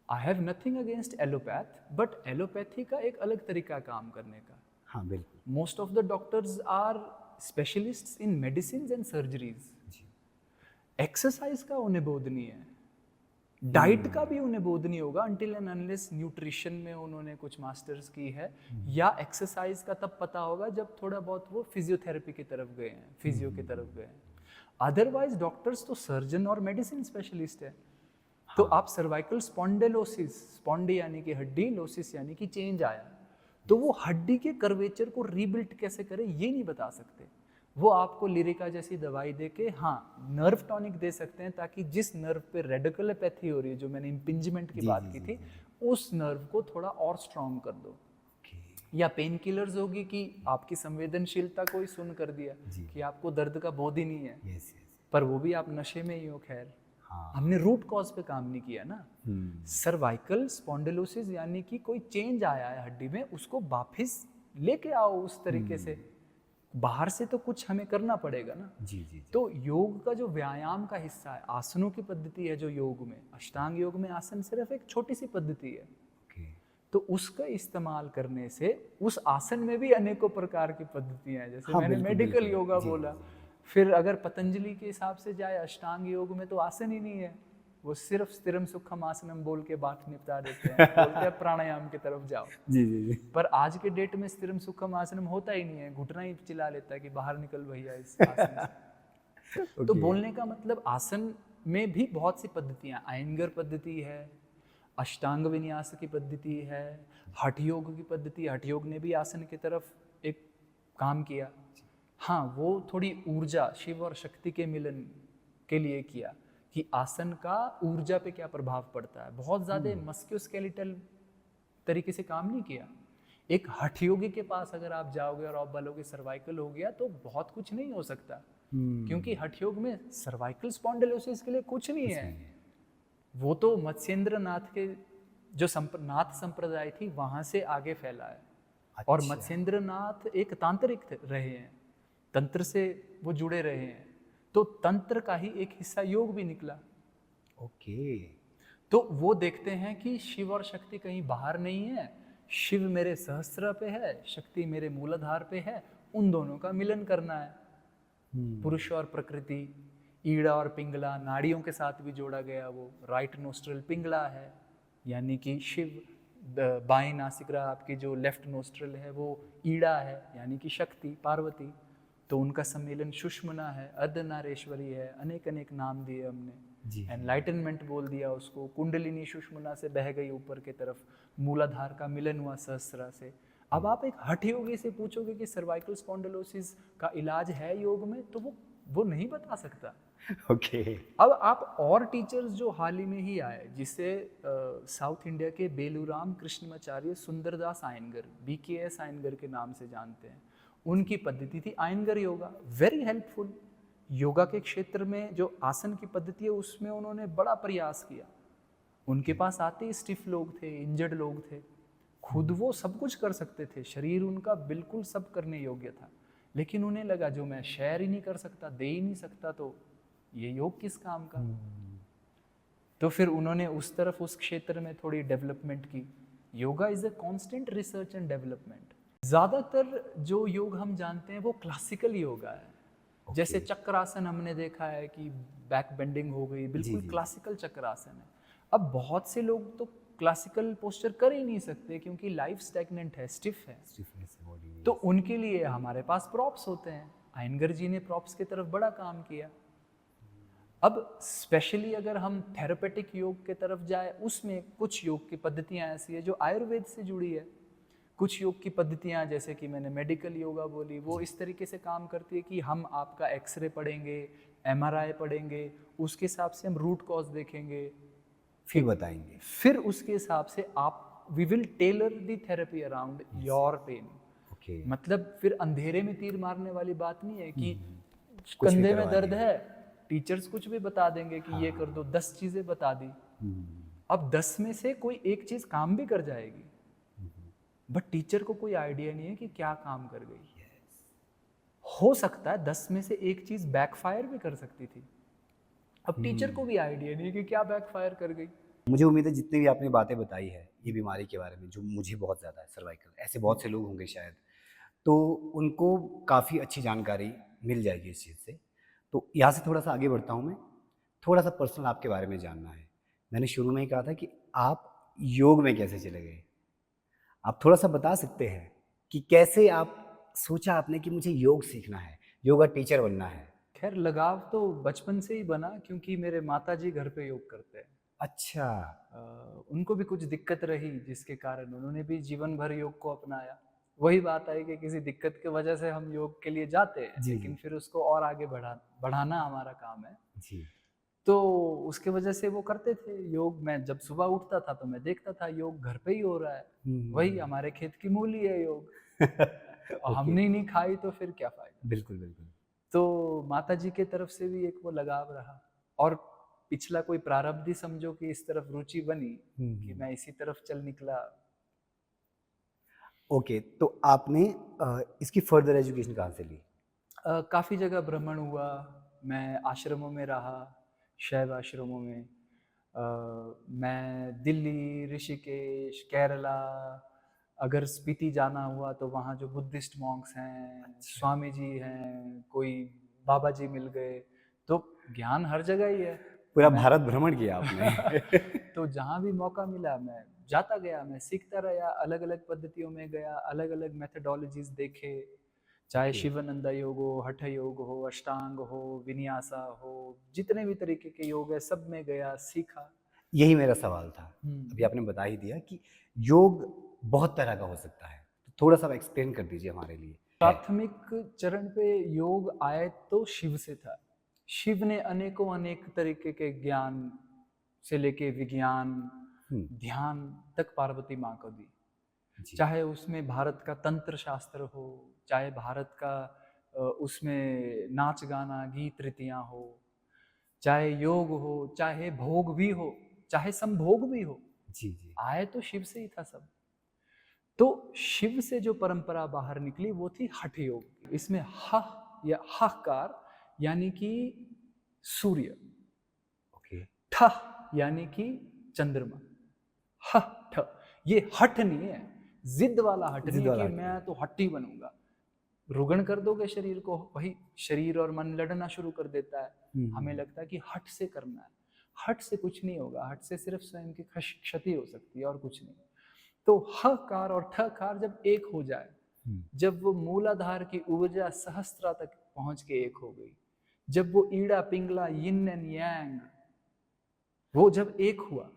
I have nothing against allopath, but allopathy का एक अलग तरीका काम करने का।
हाँ, बिल्कुल।
Most of the doctors are specialists in medicine and surgeries. Exercise का उन्हें बोध नहीं है, डाइट का भी उन्हें बोध नहीं होगा until and unless न्यूट्रिशन में उन्होंने कुछ मास्टर्स की है, या एक्सरसाइज का तब पता होगा जब थोड़ा बहुत वो फिजियोथेरेपी की तरफ गए हैं, फिजियो की तरफ गए हैं। अदरवाइज डॉक्टर्स तो सर्जन और मेडिसिन स्पेशलिस्ट है। तो आप सर्वाइकल स्पॉन्डिलोसिस, स्पॉन्डी यानी कि हड्डी, लोसिस यानी कि चेंज आया, तो वो हड्डी के कर्वेचर को रीबिल्ड कैसे करें ये नहीं बता सकते। वो आपको लिरिका जैसी दवाई दे के हाँ नर्व टॉनिक दे सकते हैं, ताकि जिस नर्व पे रेडिकुलोपैथी हो रही है, जो मैंने इम्पिंजमेंट की बात की थी, उस नर्व को थोड़ा और स्ट्रॉन्ग कर दो। या पेन किलर्स होगी कि आपकी संवेदनशीलता को ही सुन कर दिया कि आपको दर्द का बोध ही नहीं है, पर वो भी आप नशे में ही हो। खैर, हमने रूट कॉज पे काम नहीं किया ना। सर्वाइकल स्पॉन्डिलोसिस यानी कि कोई चेंज आया है हड्डी में, उसको वापस लेके आओ उस तरीके से। बाहर से तो कुछ हमें करना पड़ेगा ना। जी। तो योग का जो व्यायाम का हिस्सा है, आसनों की पद्धति है जो योग में, अष्टांग योग में आसन सिर्फ एक छोटी सी पद्धति है। तो उसका इस्तेमाल करने से उस आसन में भी अनेकों प्रकार की पद्धतियां हैं। जैसे मैंने मेडिकल योगा बोला, फिर अगर पतंजलि के हिसाब से जाए अष्टांग योग में तो आसन ही नहीं है, वो सिर्फ स्थिरम सुखम आसनम बोल के बात निपटा देते हैं, बोलते हैं प्राणायाम की तरफ जाओ। जी। पर आज के डेट में स्थिरम सुखम आसनम होता ही नहीं है, घुटना ही चिल्ला लेता है कि बाहर निकल भैया इस आसन से। तो बोलने का मतलब आसन में भी बहुत सी पद्धतियां, आयंगर पद्धति है, अष्टांग विन्यास की पद्धति है, हठ योग की पद्धति। हठ योग ने भी आसन की तरफ एक काम किया। हाँ, वो थोड़ी ऊर्जा, शिव और शक्ति के मिलन के लिए किया कि आसन का ऊर्जा पे क्या प्रभाव पड़ता है। बहुत ज़्यादा मस्क्यूस्केलेटल तरीके से काम नहीं किया। एक हठ योगी के पास अगर आप जाओगे और आप बोलोगे सर्वाइकल हो गया, तो बहुत कुछ नहीं हो सकता, क्योंकि हठ योग में सर्वाइकल स्पॉन्डिलोसिस के लिए कुछ नहीं है। वो तो मत्स्येंद्र नाथ के जो नाथ संप्रदाय थी वहां से आगे फैला है। और मत्स्येंद्र नाथ एक तांत्रिक रहे हैं, तंत्र से वो जुड़े रहे हैं, तो तंत्र का ही एक हिस्सा योग भी निकला। ओके। तो वो देखते हैं कि शिव और शक्ति कहीं बाहर नहीं है, शिव मेरे सहस्त्र पे है, शक्ति मेरे मूलाधार पे है, उन दोनों का मिलन करना है। पुरुष और प्रकृति, ईड़ा और पिंगला, नाड़ियों के साथ भी जोड़ा गया। वो राइट नोस्ट्रल पिंगला है यानी कि शिव, बाएं नासिका आपकी जो लेफ्ट नोस्ट्रल है वो ईड़ा है यानी कि शक्ति, पार्वती। तो उनका सम्मेलन सुषमना है, अर्धनारेश्वरी है, अनेक नाम दिए हमने।
जी।
एनलाइटनमेंट बोल दिया उसको, कुंडलिनी सुषुम्ना से बह गई ऊपर की तरफ, मूलाधार का मिलन हुआ सहस्त्रा से। अब आप एक हठ योगी से पूछोगे कि सर्वाइकल स्पॉन्डिलोसिस का इलाज है योग में, तो वो नहीं बता सकता।
ओके।
अब आप और टीचर्स जो हाल ही में ही आए, जिसे साउथ इंडिया के बेलूराम कृष्णमाचार्य सुंदरदास आयनगर, BKS आयनगर के नाम से जानते हैं, उनकी पद्धति थी आयनगर योगा, वेरी हेल्पफुल। योगा के क्षेत्र में जो आसन की पद्धति है उसमें उन्होंने बड़ा प्रयास किया। उनके पास आते स्टिफ लोग थे, इंजर्ड लोग थे, खुद वो सब कुछ कर सकते थे, शरीर उनका बिल्कुल सब करने योग्य था, लेकिन उन्हें लगा जो मैं शेयर ही नहीं कर सकता, दे ही नहीं सकता, तो ये योग किस काम का। तो फिर उन्होंने उस तरफ, उस क्षेत्र में थोड़ी डेवलपमेंट की। Yoga is a constant research and development. ज्यादातर जो योग हम जानते हैं वो क्लासिकल योगा है। जैसे चक्रासन हमने देखा है कि बैक बेंडिंग हो गई, बिल्कुल क्लासिकल चक्रासन है। अब बहुत से लोग तो क्लासिकल पोस्चर कर ही नहीं सकते क्योंकि लाइफ स्टैग्नेंट है, स्टिफ है, तो उनके लिए हमारे पास प्रॉप्स होते हैं। आयनगर जी ने प्रॉप्स की तरफ बड़ा काम किया। अब स्पेशली अगर हम थेरेपेटिक योग के तरफ जाए, उसमें कुछ योग की पद्धतियां ऐसी है जो आयुर्वेद से जुड़ी है। कुछ योग की पद्धतियां, जैसे कि मैंने मेडिकल योगा बोली, वो इस तरीके से काम करती है कि हम आपका एक्सरे पढ़ेंगे, MRI पढ़ेंगे, उसके हिसाब से हम रूट कॉज देखेंगे,
फिर बताएंगे,
फिर उसके हिसाब से आप we will tailor the therapy around your pain.
Okay.
मतलब फिर अंधेरे में तीर मारने वाली बात नहीं है कि
कुछ भी
कंधे में
करवा
दर्द
दिया।
है, टीचर्स कुछ भी बता देंगे कि ये कर दो, 10 चीजें बता दी। अब 10 में से कोई एक चीज काम भी कर जाएगी, बट टीचर को कोई आइडिया नहीं है कि क्या काम कर गई। हो सकता है 10 में से एक चीज बैकफायर भी कर सकती थी। अब टीचर को भी आइडिया नहीं है कि क्या बैकफायर कर गई।
मुझे उम्मीद है जितनी भी आपने बातें बताई है ये बीमारी के बारे में, जो मुझे बहुत ज़्यादा है, सर्वाइकल, ऐसे बहुत से लोग होंगे शायद, तो उनको काफ़ी अच्छी जानकारी मिल जाएगी इस चीज़ से। तो यहाँ से थोड़ा सा आगे बढ़ता हूँ मैं, थोड़ा सा पर्सनल आपके बारे में जानना है। मैंने शुरू में ही कहा था कि आप योग में कैसे चले गए, आप थोड़ा सा बता सकते हैं कि कैसे आप सोचा आपने कि मुझे योग सीखना है, योगा टीचर बनना है।
खैर, लगाव तो बचपन से ही बना क्योंकि मेरे माताजी घर पे योग करते हैं।
अच्छा।
उनको भी कुछ दिक्कत रही जिसके कारण उन्होंने भी जीवन भर योग को अपनाया। वही बात आई कि किसी दिक्कत की वजह से हम योग के लिए जाते हैं,
जी,
लेकिन
जी।
फिर उसको और आगे बढ़ाना हमारा काम है।
जी।
तो उसके वजह से वो करते थे योग। मैं जब सुबह उठता था तो मैं देखता था योग घर पे ही हो रहा है, वही हमारे खेत की मूली है योग। और
ओके।
हमने नहीं खाई तो फिर क्या फायदा।
बिल्कुल, बिल्कुल।
तो माताजी के तरफ से भी एक वो लगाव रहा, और पिछला कोई प्रारब्ध ही समझो कि इस तरफ रुचि बनी कि मैं इसी तरफ चल निकला।
ओके, तो आपने इसकी फर्दर एजुकेशन कहाँ से ली?
काफ़ी जगह भ्रमण हुआ, मैं आश्रमों में रहा, शैव आश्रमों में। मैं दिल्ली, ऋषिकेश, केरला, अगर स्पीति जाना हुआ तो वहाँ जो बुद्धिस्ट मॉन्क्स हैं, स्वामी जी हैं, कोई बाबा जी मिल गए, तो ज्ञान हर जगह ही है।
पूरा भारत भ्रमण किया आपने।
तो जहाँ भी मौका मिला मैं जाता गया, मैं सीखता रहा, अलग अलग पद्धतियों में गया, अलग अलग मेथडोलॉजीज देखे, चाहे शिवानंदा योग हो, हठ योग हो, अष्टांग हो, विन्यासा हो, जितने भी तरीके के योग है सब में गया, सीखा।
यही मेरा सवाल था। अभी आपने बता ही दिया कि योग बहुत तरह का हो सकता है, तो थोड़ा सा एक्सप्लेन कर दीजिए हमारे लिए।
प्राथमिक चरण पे योग आए तो शिव से था। शिव ने अनेकों अनेक तरीके के ज्ञान से लेके विज्ञान, ध्यान तक पार्वती माँ को दी। चाहे उसमें भारत का तंत्र शास्त्र हो, चाहे भारत का उसमें नाच गाना गीत रीतियाँ हो, चाहे योग हो, चाहे भोग भी हो, चाहे संभोग भी हो,
जी, जी।
आए तो शिव से ही था सब। तो शिव से जो परंपरा बाहर निकली वो थी हठ योग। इसमें ह या हकार यानी कि सूर्य,
ओके।
ठ यानी कि चंद्रमा, ह ठ, ये हठ नहीं है, जिद वाला हठ नहीं है कि मैं तो हट्टी बनूंगा। रुगण कर दोगे शरीर को, वही शरीर और मन लड़ना शुरू कर देता है। हमें लगता है कि हठ से करना है, हठ से कुछ नहीं होगा, हठ से सिर्फ स्वयं की क्षति हो सकती है और कुछ नहीं। तो हकार और ठकार जब एक हो जाए, जब वो मूलाधार की ऊर्जा सहस्त्रा तक पहुंच के एक हो गई, जब वो ईड़ा पिंगला यिन एंड यांग वो जब एक हुआ,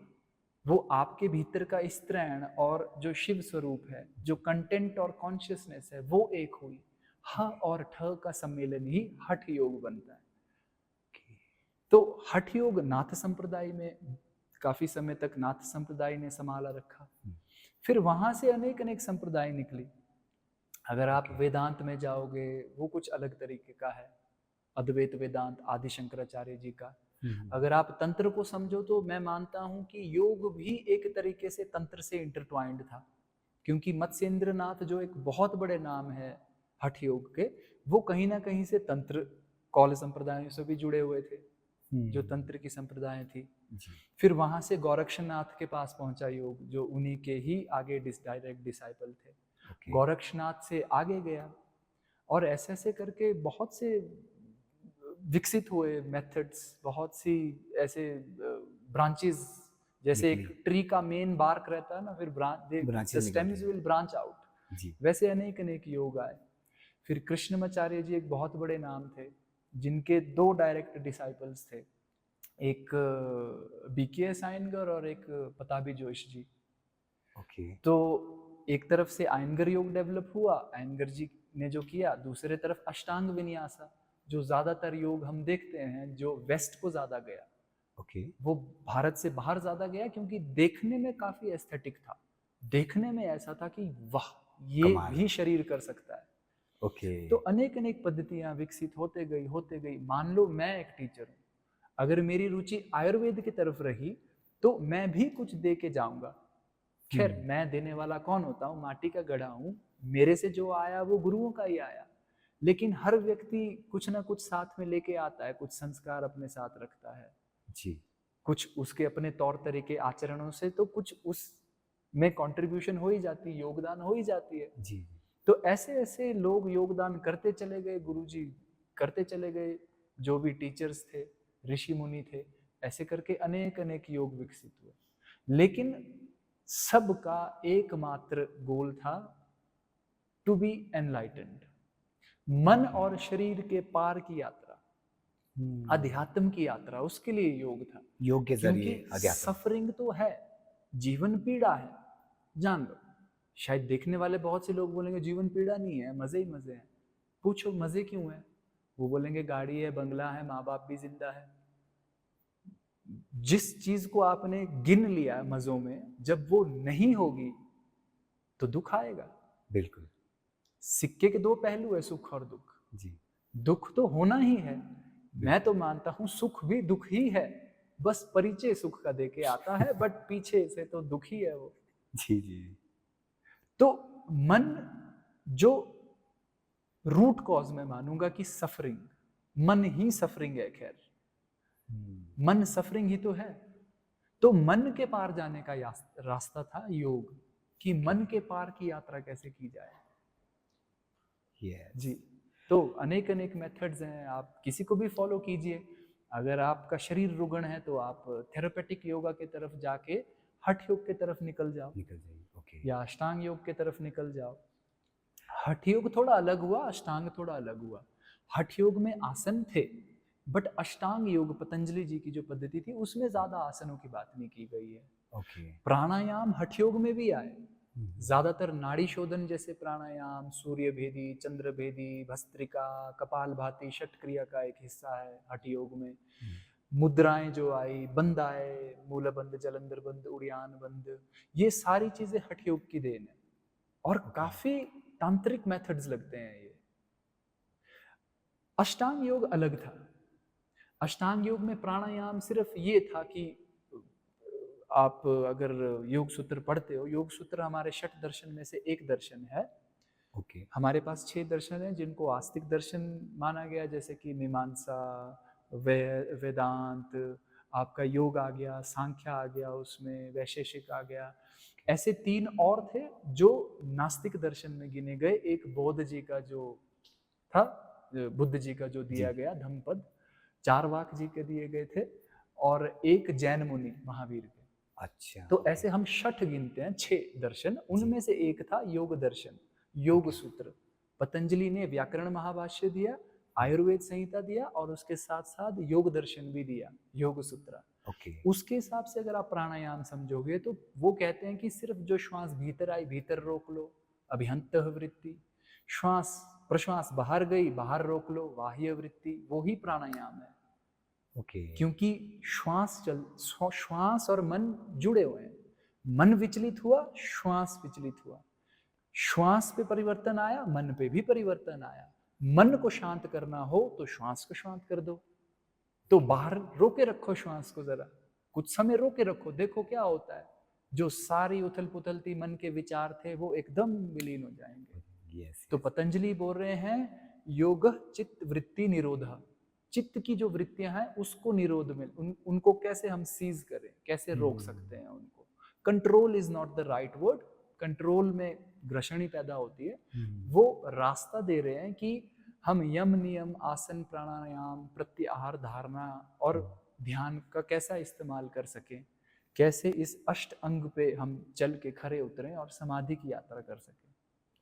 वो आपके भीतर का स्त्रैण और जो शिव स्वरूप है, जो कंटेंट और कॉन्शियसनेस है, वो एक हुई। ह और ठ का सम्मेलन ही हठ योग बनता है। तो हठ योग नाथ संप्रदाय में काफी समय तक नाथ संप्रदाय ने संभाला रखा। फिर वहां से अनेक अनेक संप्रदाय निकली। अगर आप वेदांत में जाओगे, वो कुछ अलग तरीके का है। अद्वैत वेदांत आदि शंकराचार्य जी का। अगर आप तंत्र को समझो तो मैं मानता हूं कि योग भी एक तरीके से तंत्र से इंटरट्वाइंड था, क्योंकि मत्स्येंद्र नाथ जो एक बहुत बड़े नाम है हठ योग के, वो कहीं ना कहीं से तंत्र कौल संप्रदायों से भी जुड़े हुए थे, जो तंत्र की संप्रदाय थी। फिर वहां से गोरक्षनाथ के पास पहुंचा योग, जो उन्हीं के ही आगे डायरेक्ट डिसाइपल थे। गोरक्षनाथ से आगे गया, और ऐसे ऐसे करके बहुत से विकसित हुए मेथड्स, बहुत सी ऐसे ब्रांचेस। जैसे एक ट्री का मेन बार्क रहता है ना, फिर the stems will branch out, वैसे अनेक अनेक योग आए। फिर कृष्णमाचार्य जी एक बहुत बड़े नाम थे, जिनके 2 डायरेक्ट डिसाइपल्स थे, एक BKS आयनगर और एक पताबी जोश जी। तो एक तरफ से आयनगर योग डेवलप हुआ, आयनगर जी ने जो किया, दूसरे तरफ अष्टांग विन्यासा, जो ज्यादातर योग हम देखते हैं जो वेस्ट को ज्यादा गया, वो भारत से बाहर ज्यादा गया, क्योंकि देखने में काफी एस्थेटिक था। देखने में ऐसा था कि वाह, ये भी शरीर कर सकता है। तो अनेक अनेक पद्धतियां विकसित होते गई। मान लो मैं एक टीचर हूं, अगर मेरी रुचि आयुर्वेद की तरफ रही तो मैं भी कुछ दे के जाऊंगा। खैर, मैं देने वाला कौन होता हूँ, माटी का गढ़ा हूँ, मेरे से जो आया वो गुरुओं का ही आया। लेकिन हर व्यक्ति कुछ ना कुछ साथ में लेके आता है, कुछ संस्कार अपने साथ रखता है जी, कुछ उसके अपने तौर तरीके आचरणों से, तो कुछ उस में कंट्रीब्यूशन हो ही जाती है, योगदान हो ही जाती है जी। तो ऐसे ऐसे लोग योगदान करते चले गए, गुरुजी करते चले गए, जो भी टीचर्स थे, ऋषि मुनि थे, ऐसे करके अनेक अनेक योग विकसित हुए। लेकिन सबका एकमात्र गोल था टू बी एनलाइटेंड, मन और शरीर के पार की यात्रा, अध्यात्म की यात्रा, उसके लिए योग था।
योग के जरिए
अध्यात्म। सफरिंग तो है, जीवन पीड़ा है, जान लो। शायद देखने वाले बहुत से लोग बोलेंगे जीवन पीड़ा नहीं है, मजे ही मजे हैं। पूछो मजे क्यों है, वो बोलेंगे गाड़ी है, बंगला है, माँ बाप भी जिंदा है। जिस चीज को आपने गिन लिया मजों में, जब वो नहीं होगी तो दुख आएगा।
बिल्कुल,
सिक्के के 2 पहलू है, सुख और दुख जी। दुख तो होना ही है, मैं तो मानता हूं सुख भी दुख ही है, बस परिचय सुख का देके आता है, बट पीछे से तो दुख ही है वो जी जी। तो मन जो रूट कॉज मैं मानूंगा कि सफरिंग, मन ही सफरिंग है। खैर, मन सफरिंग ही तो है। तो मन के पार जाने का रास्ता था योग, कि मन के पार की यात्रा कैसे की जाए। जी, तो अनेक अनेक मेथड्स हैं, आप किसी को भी फॉलो कीजिए। अगर आपका शरीर रुग्ण है तो आप थेरेपेटिक योगा की तरफ जाके हठ योग की तरफ निकल जाइए, या अष्टांग योग की तरफ निकल जाओ। हठ योग थोड़ा अलग हुआ, अष्टांग थोड़ा अलग हुआ। हठ योग में आसन थे, बट अष्टांग योग पतंजलि जी की जो पद्धति थी, उसमें ज्यादा आसनों की बात नहीं की गई है। प्राणायाम हठ योग में भी आए, ज्यादातर नाड़ी शोधन जैसे प्राणायाम, सूर्य भेदी, चंद्र भेदी, भस्त्रिका, कपालभाति, षट क्रिया का एक हिस्सा है हठ योग में। मुद्राएं जो आई, बंद आए, मूलबंध, जलंधर बंध, उड़ियान बंध, ये सारी चीजें हठ योग की देन है, और काफी तांत्रिक मेथड्स लगते हैं ये। अष्टांग योग अलग था। अष्टांग योग में प्राणायाम सिर्फ ये था कि आप अगर योग सूत्र पढ़ते हो, योग सूत्र हमारे 6 दर्शन में से एक दर्शन है। हमारे पास 6 दर्शन है जिनको आस्तिक दर्शन माना गया, जैसे कि मीमांसा, वेदांत, आपका योग आ गया, सांख्य आ गया, उसमें वैशेषिक आ गया। ऐसे 3 और थे जो नास्तिक दर्शन में गिने गए। एक बौद्ध जी का जो था, बुद्ध जी का जो दिया गया धम्मपद, चारवाक जी के दिए गए थे, और एक जैन मुनि महावीर के। अच्छा, तो ऐसे हम 6 गिनते हैं, 6 दर्शन, उनमें से एक था योग दर्शन, योग सूत्र। पतंजलि ने व्याकरण महाभाष्य दिया, आयुर्वेद संहिता दिया, और उसके साथ साथ योग दर्शन भी दिया, योग सूत्र।
ओके।
उसके हिसाब से अगर आप प्राणायाम समझोगे तो वो कहते हैं कि सिर्फ जो श्वास भीतर आई भीतर रोक लो, अभिहंतः वृत्ति, श्वास प्रश्वास बाहर गई बाहर रोक लो, बाह्य वृत्ति, वो ही प्राणायाम है।
ओके।
क्योंकि श्वास और मन जुड़े हुए हैं। मन विचलित हुआ, श्वास विचलित हुआ, श्वास पे परिवर्तन आया, मन पे भी परिवर्तन आया। मन को शांत करना हो तो श्वास को शांत कर दो, तो बाहर रोके रखो श्वास को, जरा कुछ समय रोके रखो, देखो क्या होता है। जो सारी उथल पुथल थी मन के विचार थे वो एकदम विलीन हो जाएंगे।
यस।
तो पतंजलि बोल रहे हैं योग चित्त वृत्ति निरोध, चित्त की जो वृत्तियां हैं उसको निरोध में उनको कैसे हम सीज करें, कैसे रोक सकते हैं उनको। Control is not the right word, control में ग्रसणी पैदा होती है। वो रास्ता दे रहे हैं कि हम यम नियम आसन प्राणायाम प्रत्याहार धारणा और ध्यान का कैसा इस्तेमाल कर सकें, कैसे इस अष्ट अंग पे हम चल के खरे उतरें और समाधि की यात्रा कर सकें।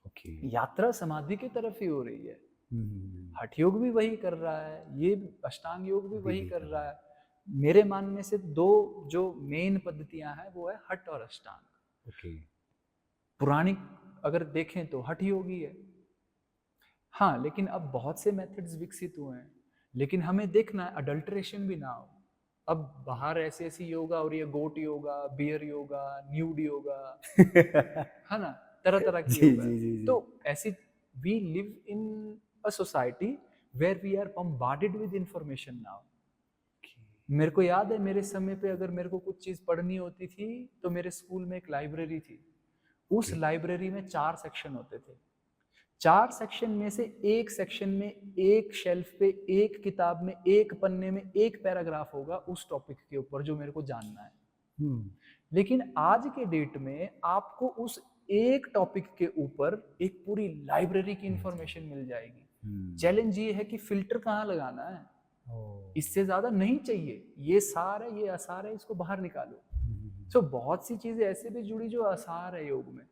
ओके।
यात्रा समाधि की तरफ ही हो रही है। हठ योग भी वही कर रहा है, ये अष्टांग योग भी वही कर रहा है। मेरे मानने से दो जो मेन पद्धतियां हैं वो है हठ और अष्टांग।
ओके।
पुरानी अगर देखें तो हठ योगी है, हाँ, लेकिन अब बहुत से मेथड्स विकसित हुए हैं, लेकिन हमें देखना है अडल्ट्रेशन भी ना हो। अब बाहर ऐसी ऐसी योगा हो रही है, गोट योगा, बियर योगा, न्यूड योगा, है ना, तरह तरह की
जी
योगा।
जी जी जी।
तो ऐसी we live in a society where we are bombarded with information now. मेरे को याद है मेरे समय पे अगर मेरे को कुछ चीज पढ़नी होती थी तो मेरे स्कूल में एक लाइब्रेरी थी। उस लाइब्रेरी में 4 सेक्शन होते थे। 4 सेक्शन में से एक सेक्शन में एक शेल्फ पे एक किताब में एक पन्ने में एक पैराग्राफ होगा उस टॉपिक के ऊपर जो मेरे को जानना है। लेकिन आज के डेट में आपको उस एक टॉपिक के ऊपर एक पूरी लाइब्रेरी की इंफॉर्मेशन मिल जाएगी। चैलेंज ये है कि फिल्टर कहाँ लगाना है, इससे ज्यादा नहीं चाहिए, ये सार है, ये आसार है, इसको बाहर निकालो। तो बहुत सी चीजें ऐसे भी जुड़ी जो आसार है योग में,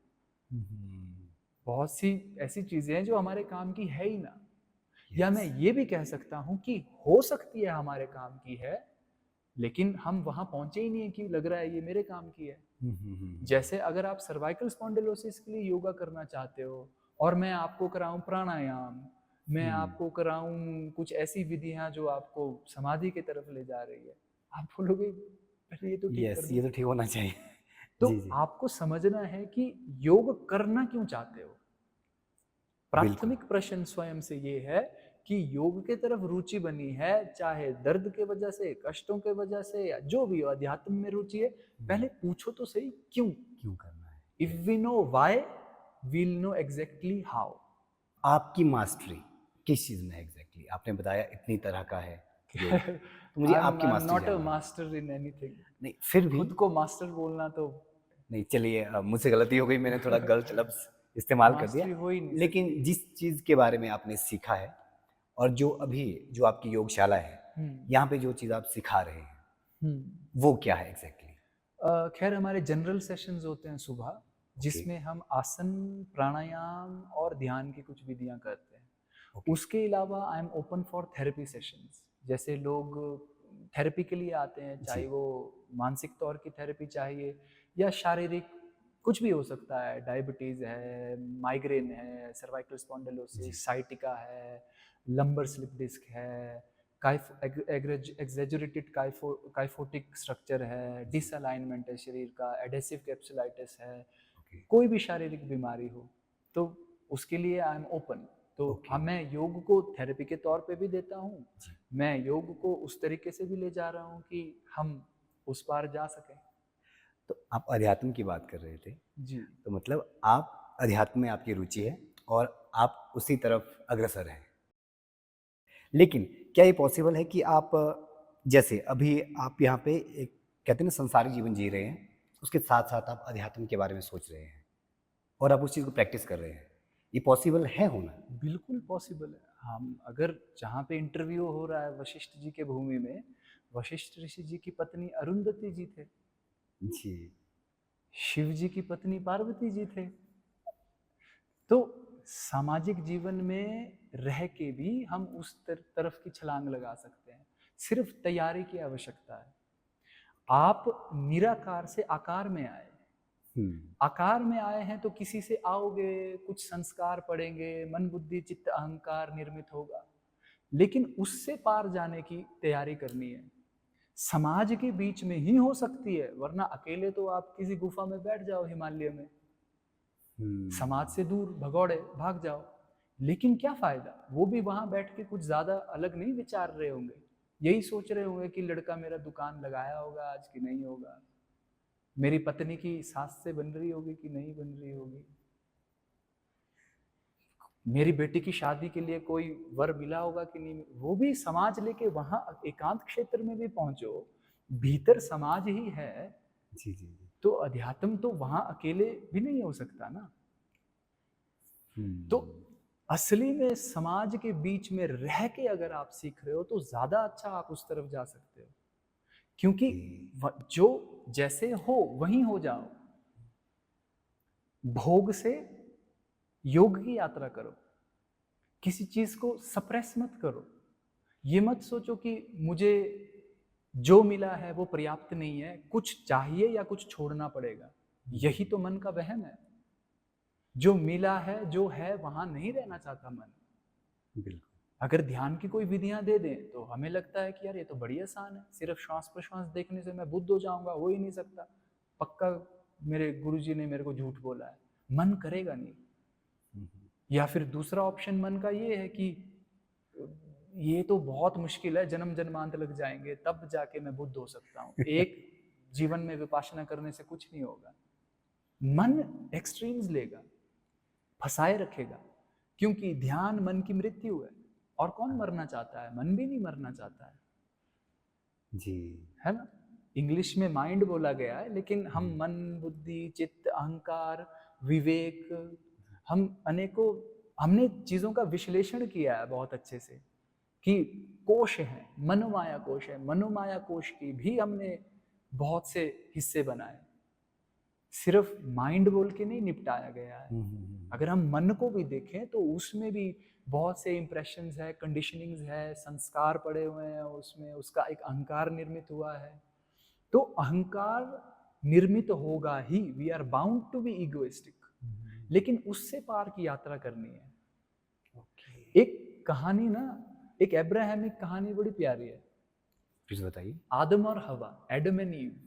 बहुत सी ऐसी चीजें हैं जो हमारे काम की है ही ना। या मैं ये भी कह सकता हूं कि हो सकती है हमारे काम की है, लेकिन हम वहां पहुंचे ही नहीं है कि लग रहा है ये मेरे काम की है। जैसे अगर आप सर्वाइकल स्पॉन्डिलोसिस के लिए योगा करना चाहते हो और मैं आपको कराऊं प्राणायाम, मैं आपको कराऊं कुछ ऐसी विधियां जो आपको समाधि की तरफ ले जा रही है, आप बोलोगे पहले ये तो ठीक कर
यस,
दो।
ये तो ठीक होना चाहिए।
तो
जी जी।
आपको समझना है कि योग करना क्यों चाहते हो। प्राथमिक प्रश्न स्वयं से ये है कि योग के तरफ रुचि बनी है, चाहे दर्द के वजह से, कष्टों के वजह से, या जो भी हो, अध्यात्म में रुचि है, पहले पूछो तो सही क्यों
करना है।
If we know why we'll know exactly how.
आपकी मास्टरी किस चीज में एग्जैक्टली? आपने बताया इतनी तरह का है योग, तो मुझे आपकी
I'm
मास्टरी
not a
जानना है।
master in anything।
नहीं फिर भी
खुद को मास्टर बोलना तो
नहीं, चलिए मुझसे गलती हो गई, मैंने थोड़ा गलत लफ्ज इस्तेमाल कर दिया।
मास्टरी हो ही नहीं
लेकिन जिस चीज़ के बारे में आपने सीखा है और जो अभी जो आपकी योगशाला है, यहाँ पे जो चीज़ आप सिखा रहे हैं वो क्या है एग्जैक्टली?
खैर हमारे जनरल सेशंस होते हैं सुबह, जिसमें हम आसन प्राणायाम और ध्यान की कुछ विधियां करते हैं। उसके अलावा I am open for therapy sessions. जैसे लोग थेरेपी के लिए आते हैं, चाहे वो मानसिक तौर की थेरेपी चाहिए या शारीरिक, कुछ भी हो सकता है। डायबिटीज है, माइग्रेन है, सर्वाइकल स्पॉन्डिलोसिस, साइटिका है, लंबर स्लिप डिस्क है, एग्जेजरेटेड काइफोटिक स्ट्रक्चर है, डिसअलाइनमेंट है शरीर का, एडेसिव कैप्सुलाइटिस है, कोई भी शारीरिक बीमारी हो तो उसके लिए आई एम ओपन। तो हाँ, मैं योग को थेरेपी के तौर पे भी देता हूँ, मैं योग को उस तरीके से भी ले जा रहा हूँ कि हम उस पार जा सकें।
तो आप अध्यात्म की बात कर रहे थे
जी,
तो मतलब आप अध्यात्म में आपकी रुचि है और आप उसी तरफ अग्रसर हैं। लेकिन क्या ये पॉसिबल है कि आप जैसे अभी आप यहाँ पे एक कहते हैं ना संसारिक जीवन जी रहे हैं, उसके साथ साथ आप अध्यात्म के बारे में सोच रहे हैं और आप उस चीज़ को प्रैक्टिस कर रहे हैं, ये पॉसिबल है होना?
बिल्कुल पॉसिबल है। हम अगर जहाँ पे इंटरव्यू हो रहा है वशिष्ठ जी के भूमि में, वशिष्ठ ऋषि जी की पत्नी अरुंधति जी थे,
जी।
शिव जी की पत्नी पार्वती जी थे। तो सामाजिक जीवन में रह के भी हम उस तरफ की छलांग लगा सकते हैं, सिर्फ तैयारी की आवश्यकता है। आप निराकार से आकार में आए, आकार में आए हैं तो किसी से आओगे, कुछ संस्कार पड़ेंगे, मन बुद्धि चित्त अहंकार निर्मित होगा, लेकिन उससे पार जाने की तैयारी करनी है। समाज के बीच में ही हो सकती है, वरना अकेले तो आप किसी गुफा में बैठ जाओ हिमालय में, समाज से दूर भगौड़े भाग जाओ, लेकिन क्या फायदा? वो भी वहां बैठ के कुछ ज्यादा अलग नहीं विचार रहे होंगे, यही सोच रहे होंगे कि लड़का मेरा दुकान लगाया होगा आज कि नहीं होगा, मेरी पत्नी की सास से बन रही होगी कि नहीं बन रही होगी, मेरी बेटी की शादी के लिए कोई वर मिला होगा कि नहीं। वो भी समाज लेके वहां एकांत क्षेत्र में भी पहुंचो, भीतर समाज ही है,
जी जी जी।
तो अध्यात्म तो वहां अकेले भी नहीं हो सकता ना। तो असली में समाज के बीच में रह के अगर आप सीख रहे हो तो ज्यादा अच्छा आप उस तरफ जा सकते हो, क्योंकि जो जैसे हो वहीं हो जाओ। भोग से योग की यात्रा करो, किसी चीज को सप्रेस मत करो, ये मत सोचो कि मुझे जो मिला है वो पर्याप्त नहीं है, कुछ चाहिए या कुछ छोड़ना पड़ेगा। यही तो मन का वहम है। जो मिला है, जो है, वहां नहीं रहना चाहता मन।
बिल्कुल।
अगर ध्यान की कोई विधियां दे दें तो हमें लगता है कि यार ये तो बड़ी आसान है, सिर्फ श्वास प्रश्वास देखने से मैं बुद्ध हो जाऊंगा, हो ही नहीं सकता, पक्का मेरे गुरुजी ने मेरे को झूठ बोला है। मन करेगा नहीं। या फिर दूसरा ऑप्शन मन का ये है कि ये तो बहुत मुश्किल है, जन्म जन्मांत लग जाएंगे तब जाके मैं बुद्ध हो सकता हूँ, एक जीवन में विपासना करने से कुछ नहीं होगा। मन एक्सट्रीम्स लेगा, फंसाए रखेगा, क्योंकि ध्यान मन की मृत्यु है। और कौन मरना चाहता है? मन भी नहीं मरना चाहता है
जी,
है ना। इंग्लिश में माइंड बोला गया है, लेकिन हम मन बुद्धि चित्त अहंकार विवेक, हम अनेकों हमने चीजों का विश्लेषण किया है बहुत अच्छे से कि कोश है, मनोमाया कोश है, मनोमाया कोश की भी हमने बहुत से हिस्से बनाए, सिर्फ माइंड बोल के नहीं निपटाया गया है। अगर हम मन को भी देखें तो उसमें भी बहुत से इंप्रेशंस है, कंडीशनिंग्स है, संस्कार पड़े हुए हैं उसमें, उसका एक अहंकार निर्मित हुआ है। तो अहंकार निर्मित होगा ही, we are bound to be egoistic, लेकिन उससे पार की यात्रा करनी है। एक कहानी ना, एक अब्राहमिक कहानी बड़ी प्यारी है,
प्लीज बताइए।
आदम और हवा, एडम एंड ईव।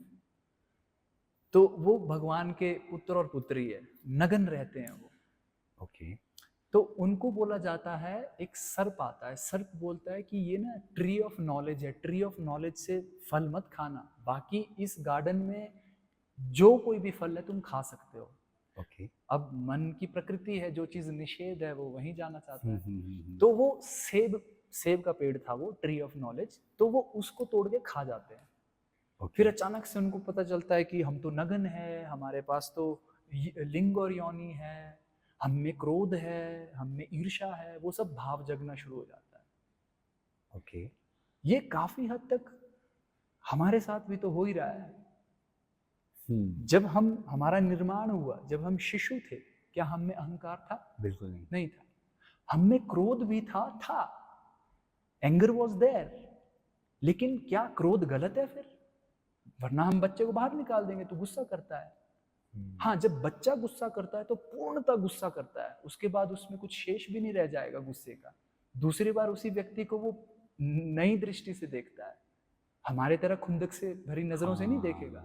तो वो भगवान के पुत्र और पुत्री है, नगन रहते हैं वो।
ओके।
तो उनको बोला जाता है, एक सर्प आता है, सर्प बोलता है कि ये ना ट्री ऑफ नॉलेज है, ट्री ऑफ नॉलेज से फल मत खाना, बाकी इस गार्डन में जो कोई भी फल है तुम खा सकते हो।
ओके।
अब मन की प्रकृति है, जो चीज निषेध है वो वहीं जाना चाहता है। तो वो सेब का पेड़ था, वो ट्री ऑफ नॉलेज, तो वो उसको तोड़ के खा जाते हैं। फिर अचानक से उनको पता चलता है कि हम तो नगन है, हमारे पास तो लिंग और योनि है, हम में क्रोध है, हम में ईर्ष्या है, वो सब भाव जगना शुरू हो जाता है।
ओके।
ये काफी हद तक हमारे साथ भी तो हो ही रहा है। जब हमारा निर्माण हुआ, जब हम शिशु थे, क्या हम में अहंकार था?
बिल्कुल नहीं।
नहीं था। हम में क्रोध भी था, एंगर वॉज देयर, लेकिन क्या क्रोध गलत है फिर? वरना हम बच्चे को बाहर निकाल देंगे तो गुस्सा करता है। हाँ, जब बच्चा गुस्सा करता है तो पूर्णतः गुस्सा करता है, उसके बाद उसमें कुछ शेष भी नहीं रह जाएगा गुस्से का। दूसरी बार उसी व्यक्ति को वो नई दृष्टि से देखता है, हमारे तरह खुंदक से भरी नजरों से नहीं देखेगा।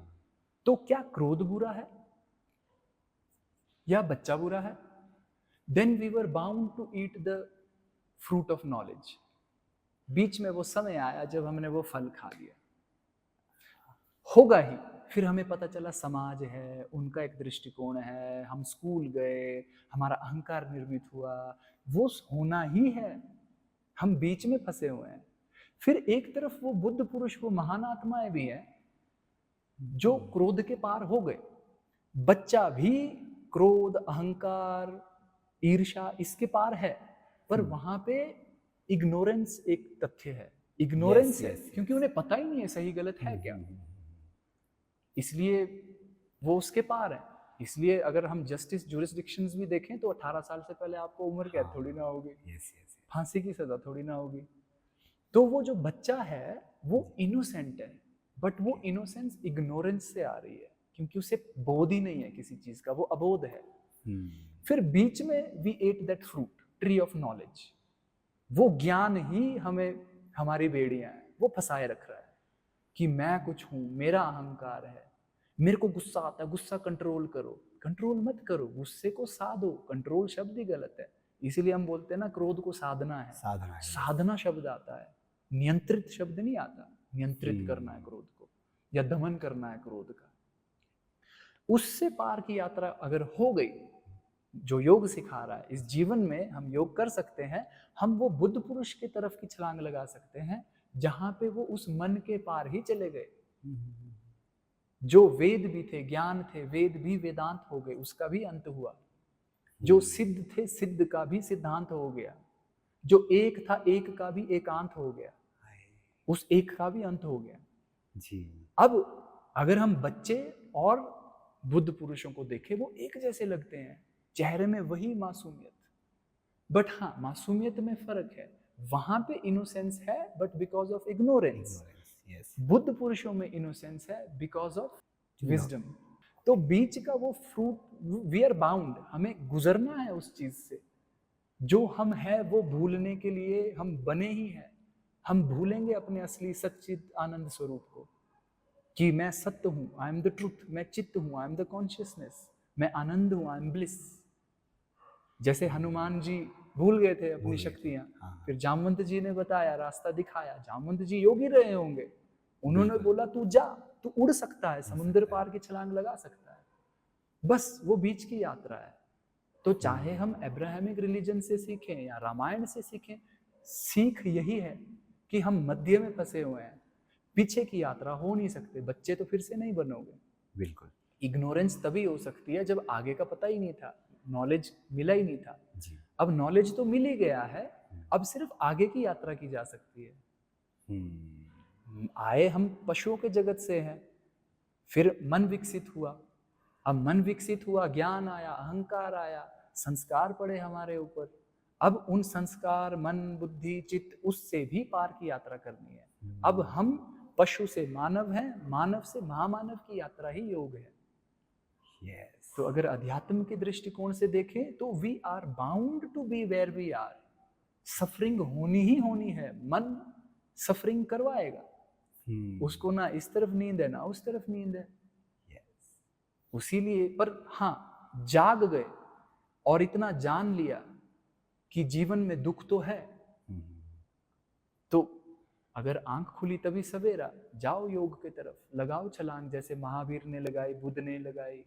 तो क्या क्रोध बुरा है या बच्चा बुरा है? Then we were bound to eat the fruit of knowledge. बीच में वो समय आया जब हमने वो फल खा लिया, होगा ही। फिर हमें पता चला समाज है, उनका एक दृष्टिकोण है, हम स्कूल गए, हमारा अहंकार निर्मित हुआ, वो होना ही है, हम बीच में फंसे हुए हैं। फिर एक तरफ वो बुद्ध पुरुष, वो महान आत्माएं भी हैं जो क्रोध के पार हो गए। बच्चा भी क्रोध अहंकार ईर्ष्या इसके पार है, पर वहां पे इग्नोरेंस एक तथ्य है, इग्नोरेंस है, क्योंकि उन्हें पता ही नहीं है सही गलत है क्या, इसलिए वो उसके पार है। इसलिए अगर हम जस्टिस जुरिस्डिक्शंस भी देखें तो 18 साल से पहले आपको उम्र कैद थोड़ी ना होगी, फांसी की सजा थोड़ी ना होगी। तो वो जो बच्चा है वो इनोसेंट है, बट वो इनोसेंस इग्नोरेंस से आ रही है, क्योंकि उसे बोध ही नहीं है किसी चीज का, वो अबोध है। फिर बीच में we ate that fruit, tree of knowledge. वो ज्ञान ही हमें, हमारी बेड़ियां हैं, वो फंसाए रख रहा है कि मैं कुछ हूं, मेरा अहंकार है, मेरे को गुस्सा आता है, गुस्सा कंट्रोल करो। कंट्रोल मत करो, गुस्से को साधो। कंट्रोल शब्द ही गलत है, इसीलिए हम बोलते हैं ना क्रोध को साधना है।
साधना है।
साधना शब्द आता है, नियंत्रित शब्द नहीं आता। नियंत्रित करना है क्रोध को, या दमन करना है क्रोध का। उससे पार की यात्रा अगर हो गई, जो योग सिखा रहा है, इस जीवन में हम योग कर सकते हैं। हम वो बुद्ध पुरुष की तरफ की छलांग लगा सकते हैं, जहां पे वो उस मन के पार ही चले गए। जो वेद भी थे, ज्ञान थे, वेद भी वेदांत हो गए, उसका भी अंत हुआ। जो सिद्ध थे, सिद्ध का भी सिद्धांत हो गया। जो एक था, एक का भी एकांत हो गया, उस एक का भी अंत हो गया
जी।
अब अगर हम बच्चे और बुद्ध पुरुषों को देखें, वो एक जैसे लगते हैं, चेहरे में वही मासूमियत। बट हाँ, मासूमियत में फर्क है। वहां पे इनोसेंस है, but because of ignorance.
Yes.
Buddha पुरुषों में इनोसेंस है बिकॉज ऑफ विजडम। तो बीच का वो फ्रूट, वी आर बाउंड, हमें गुजरना है उस चीज से। जो हम है वो भूलने के लिए हम बने ही हैं। हम भूलेंगे अपने असली सच्चित आनंद स्वरूप को, कि मैं सत्य हूं, आई एम द ट्रुथ, मैं चित्त हूं, आई एम द कॉन्शियसनेस, मैं आनंद हूं, आई एम ब्लिस। जैसे हनुमान जी भूल गए थे अपनी शक्तियां, फिर जामवंत जी ने बताया, रास्ता दिखाया। जामवंत जी योगी रहे होंगे, उन्होंने बोला तू जा, तू उड़ सकता है, समुद्र पार की छलांग लगा सकता है। बस वो बीच की यात्रा है। तो चाहे हम अब्राहमिक रिलीजन से सीखें या रामायण से सीखें, सीख यही है कि हम मध्य में फंसे हुए हैं, पीछे की यात्रा हो नहीं सकते। बच्चे तो फिर से नहीं बनोगे।
बिल्कुल।
इग्नोरेंस तभी हो सकती है जब आगे का पता ही नहीं था, नॉलेज मिला ही नहीं था।
जी।
अब नॉलेज तो मिल ही गया है, अब सिर्फ आगे की यात्रा की जा सकती है। आए हम पशुओं के जगत से हैं, फिर मन विकसित हुआ। अब मन विकसित हुआ, ज्ञान आया, अहंकार आया, संस्कार पड़े हमारे ऊपर। अब उन संस्कार, मन, बुद्धि, चित्त, उससे भी पार की यात्रा करनी है। अब हम पशु से मानव हैं, मानव से महामानव की यात्रा ही योग है।
यस।
तो अगर अध्यात्म के दृष्टिकोण से देखें तो we are bound to be where we are. Suffering होनी ही होनी है, मन सफरिंग करवाएगा। उसको ना इस तरफ नींद है, ना उस तरफ नींद है। उसीलिए, पर हाँ, जाग गए और इतना जान लिया कि जीवन में दुख तो है। तो अगर आंख खुली तभी सवेरा, जाओ योग की तरफ, लगाओ छलांग, जैसे महावीर ने लगाई, बुद्ध ने लगाई,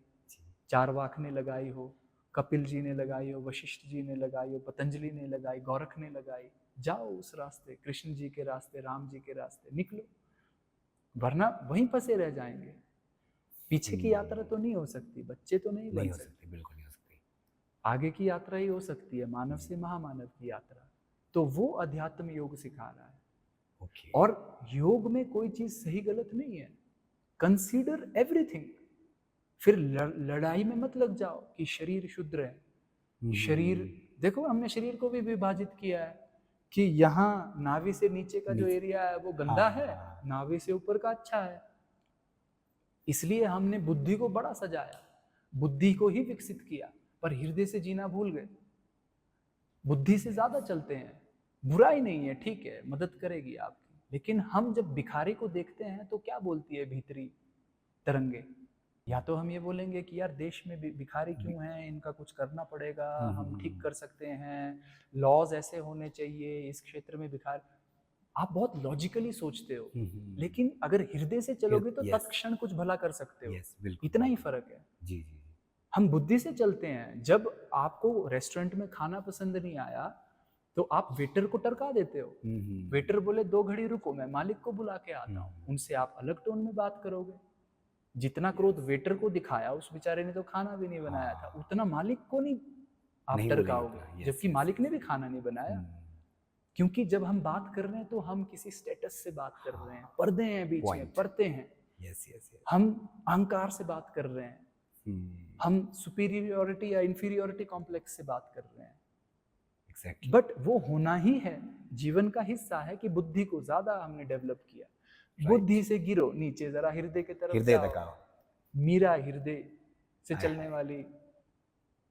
चारवाक ने लगाई हो, कपिल जी ने लगाई हो, वशिष्ठ जी ने लगाई हो, पतंजलि ने लगाई, गोरख ने लगाई। जाओ उस रास्ते, कृष्ण जी के रास्ते, राम जी के रास्ते निकलो, वरना वहीं फंसे रह जाएंगे। पीछे की यात्रा तो नहीं हो सकती, बच्चे तो नहीं बन सकते,
बिल्कुल नहीं हो सकती।
आगे की यात्रा ही हो सकती है, मानव से महामानव की यात्रा। तो वो अध्यात्म योग सिखा रहा है। और योग में कोई चीज सही गलत नहीं है, कंसीडर एवरीथिंग। फिर लड़ाई में मत लग जाओ कि शरीर शुद्र है। शरीर देखो, हमने शरीर को भी विभाजित किया है कि यहाँ नाभि से नीचे का जो एरिया है वो गंदा है, नाभि से ऊपर का अच्छा है। इसलिए हमने बुद्धि को बड़ा सजाया, बुद्धि को ही विकसित किया, पर हृदय से जीना भूल गए। बुद्धि से ज्यादा चलते हैं। बुराई नहीं है, ठीक है, मदद करेगी आपकी, लेकिन हम जब भिखारी को देखते हैं तो क्या बोलती है भीतरी तरंगे? या तो हम ये बोलेंगे कि यार देश में भिखारी क्यों हैं, इनका कुछ करना पड़ेगा, हम ठीक कर सकते हैं, लॉज ऐसे होने चाहिए, इस क्षेत्र में भिखारी। आप बहुत लॉजिकली सोचते हो, लेकिन अगर हृदय से चलोगे तो तत्क्षण कुछ भला कर सकते हो। इतना ही फर्क है।
जी।
हम बुद्धि से चलते हैं। जब आपको रेस्टोरेंट में खाना पसंद नहीं आया तो आप वेटर को टरका देते हो। वेटर बोले 2 घड़ी रुको, मैं मालिक को बुला के आता हूँ, उनसे आप अलग टोन में बात करोगे। जितना क्रोध वेटर को दिखाया, उस बेचारे ने तो खाना भी नहीं बनाया था, उतना मालिक को नहीं आप टरकाओगे, जबकि मालिक ने भी खाना नहीं बनाया। क्योंकि जब हम बात कर रहे हैं तो हम किसी स्टेटस से बात कर रहे हैं, पर्दे हैं बीच में, परते हैं। हम अहंकार से बात कर रहे हैं, हम सुपीरियरिटी या इंफीरियरिटी कॉम्प्लेक्स से बात कर रहे हैं। बट वो होना ही है, जीवन का हिस्सा है कि बुद्धि को ज्यादा हमने डेवलप किया। बुद्धि से गिरो नीचे, जरा हृदय की तरफ
हृदय
जाओ।
तक आओ।
मीरा हृदय से चलने वाली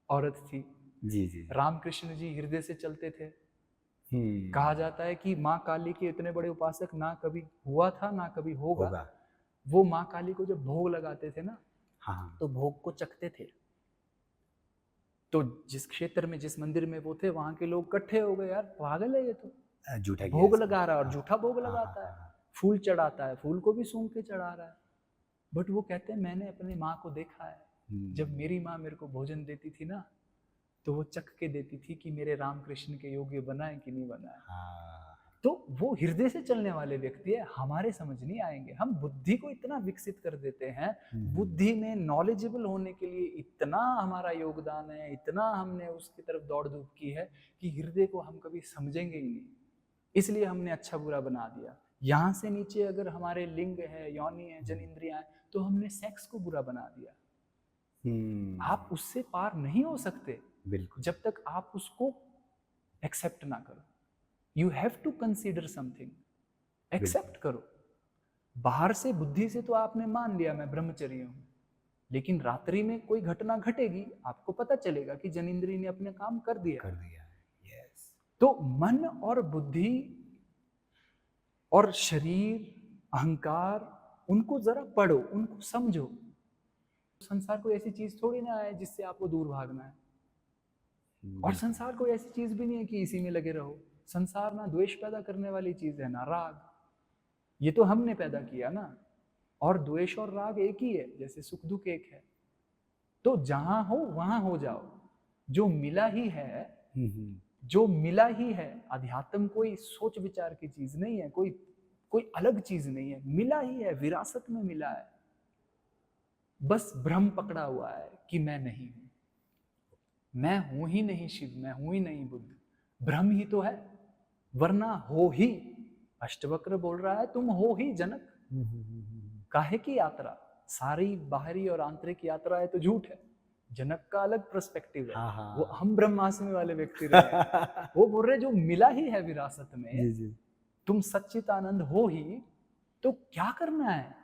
औरत थी।
जी जी।
रामकृष्ण जी हृदय से चलते थे।
हम्म।
कहा जाता है कि माँ काली के इतने बड़े उपासक ना कभी हुआ था ना कभी होगा।
होगा।
वो माँ काली को जब भोग लगाते थे ना,
हाँ।
तो भोग को चखते थे। तो जिस क्षेत्र में, जिस मंदिर में वो थे, वहां के लोग इकट्ठे हो गए, यार पागल है ये तो,
झूठा किया
भोग
इसने।
लगा रहा है और
हाँ,
झूठा भोग
हाँ,
लगाता
हाँ,
है,
हाँ।
फूल चढ़ाता है, फूल को भी सूंघ के चढ़ा रहा है। बट वो कहते हैं मैंने अपनी माँ को देखा है, जब मेरी माँ मेरे को भोजन देती थी ना, तो वो चख के देती थी कि मेरे रामकृष्ण के योग्य बना है कि नहीं बना है।
हाँ।
तो वो हृदय से चलने वाले व्यक्ति है, हमारे समझ नहीं आएंगे। हम बुद्धि को इतना विकसित कर देते हैं, बुद्धि में नॉलेजेबल होने के लिए इतना हमारा योगदान है, इतना हमने उसकी तरफ दौड़ धूप की है कि हृदय को हम कभी समझेंगे ही नहीं। इसलिए हमने अच्छा बुरा बना दिया। यहाँ से नीचे अगर हमारे लिंग है, योनि है, जन इंद्रियां है, तो हमने सेक्स को बुरा बना दिया। आप उससे पार नहीं हो सकते
बिल्कुल।
जब तक आप उसको एक्सेप्ट ना करो। You have to consider something, accept करो। बाहर से बुद्धि से तो आपने मान लिया मैं ब्रह्मचर्य हूं, लेकिन रात्रि में कोई घटना घटेगी, आपको पता चलेगा कि जनिंद्री ने अपने काम कर दिया।
यस।
तो मन और बुद्धि और शरीर, अहंकार, उनको जरा पढ़ो, उनको समझो। संसार कोई ऐसी चीज थोड़ी ना है जिससे आपको दूर भागना है, और संसार कोई ऐसी चीज भी नहीं है कि इसी में लगे रहो। संसार ना द्वेष पैदा करने वाली चीज है ना राग, ये तो हमने पैदा किया ना। और द्वेष और राग एक ही है, जैसे सुख दुख एक है। तो जहां हो वहां हो जाओ, जो मिला ही है, जो मिला ही है। अध्यात्म कोई सोच विचार की चीज नहीं है, कोई कोई अलग चीज नहीं है, मिला ही है, विरासत में मिला है। बस भ्रम पकड़ा हुआ है कि मैं नहीं हूं, मैं हूं ही नहीं शिव, मैं हूं ही नहीं बुद्ध। भ्रम ही तो है, वरना हो ही। अष्टवक्र बोल रहा है तुम हो ही जनक। काहे की यात्रा, सारी बाहरी और आंतरिक यात्रा है तो झूठ है। जनक का अलग पर्सपेक्टिव है।
हाँ, हाँ।
वो हम ब्रह्मास्मि वाले व्यक्ति रहे हैं। वो बोल रहे जो मिला ही है विरासत में,
जी जी।
तुम सच्चिदानंद हो ही, तो क्या करना है।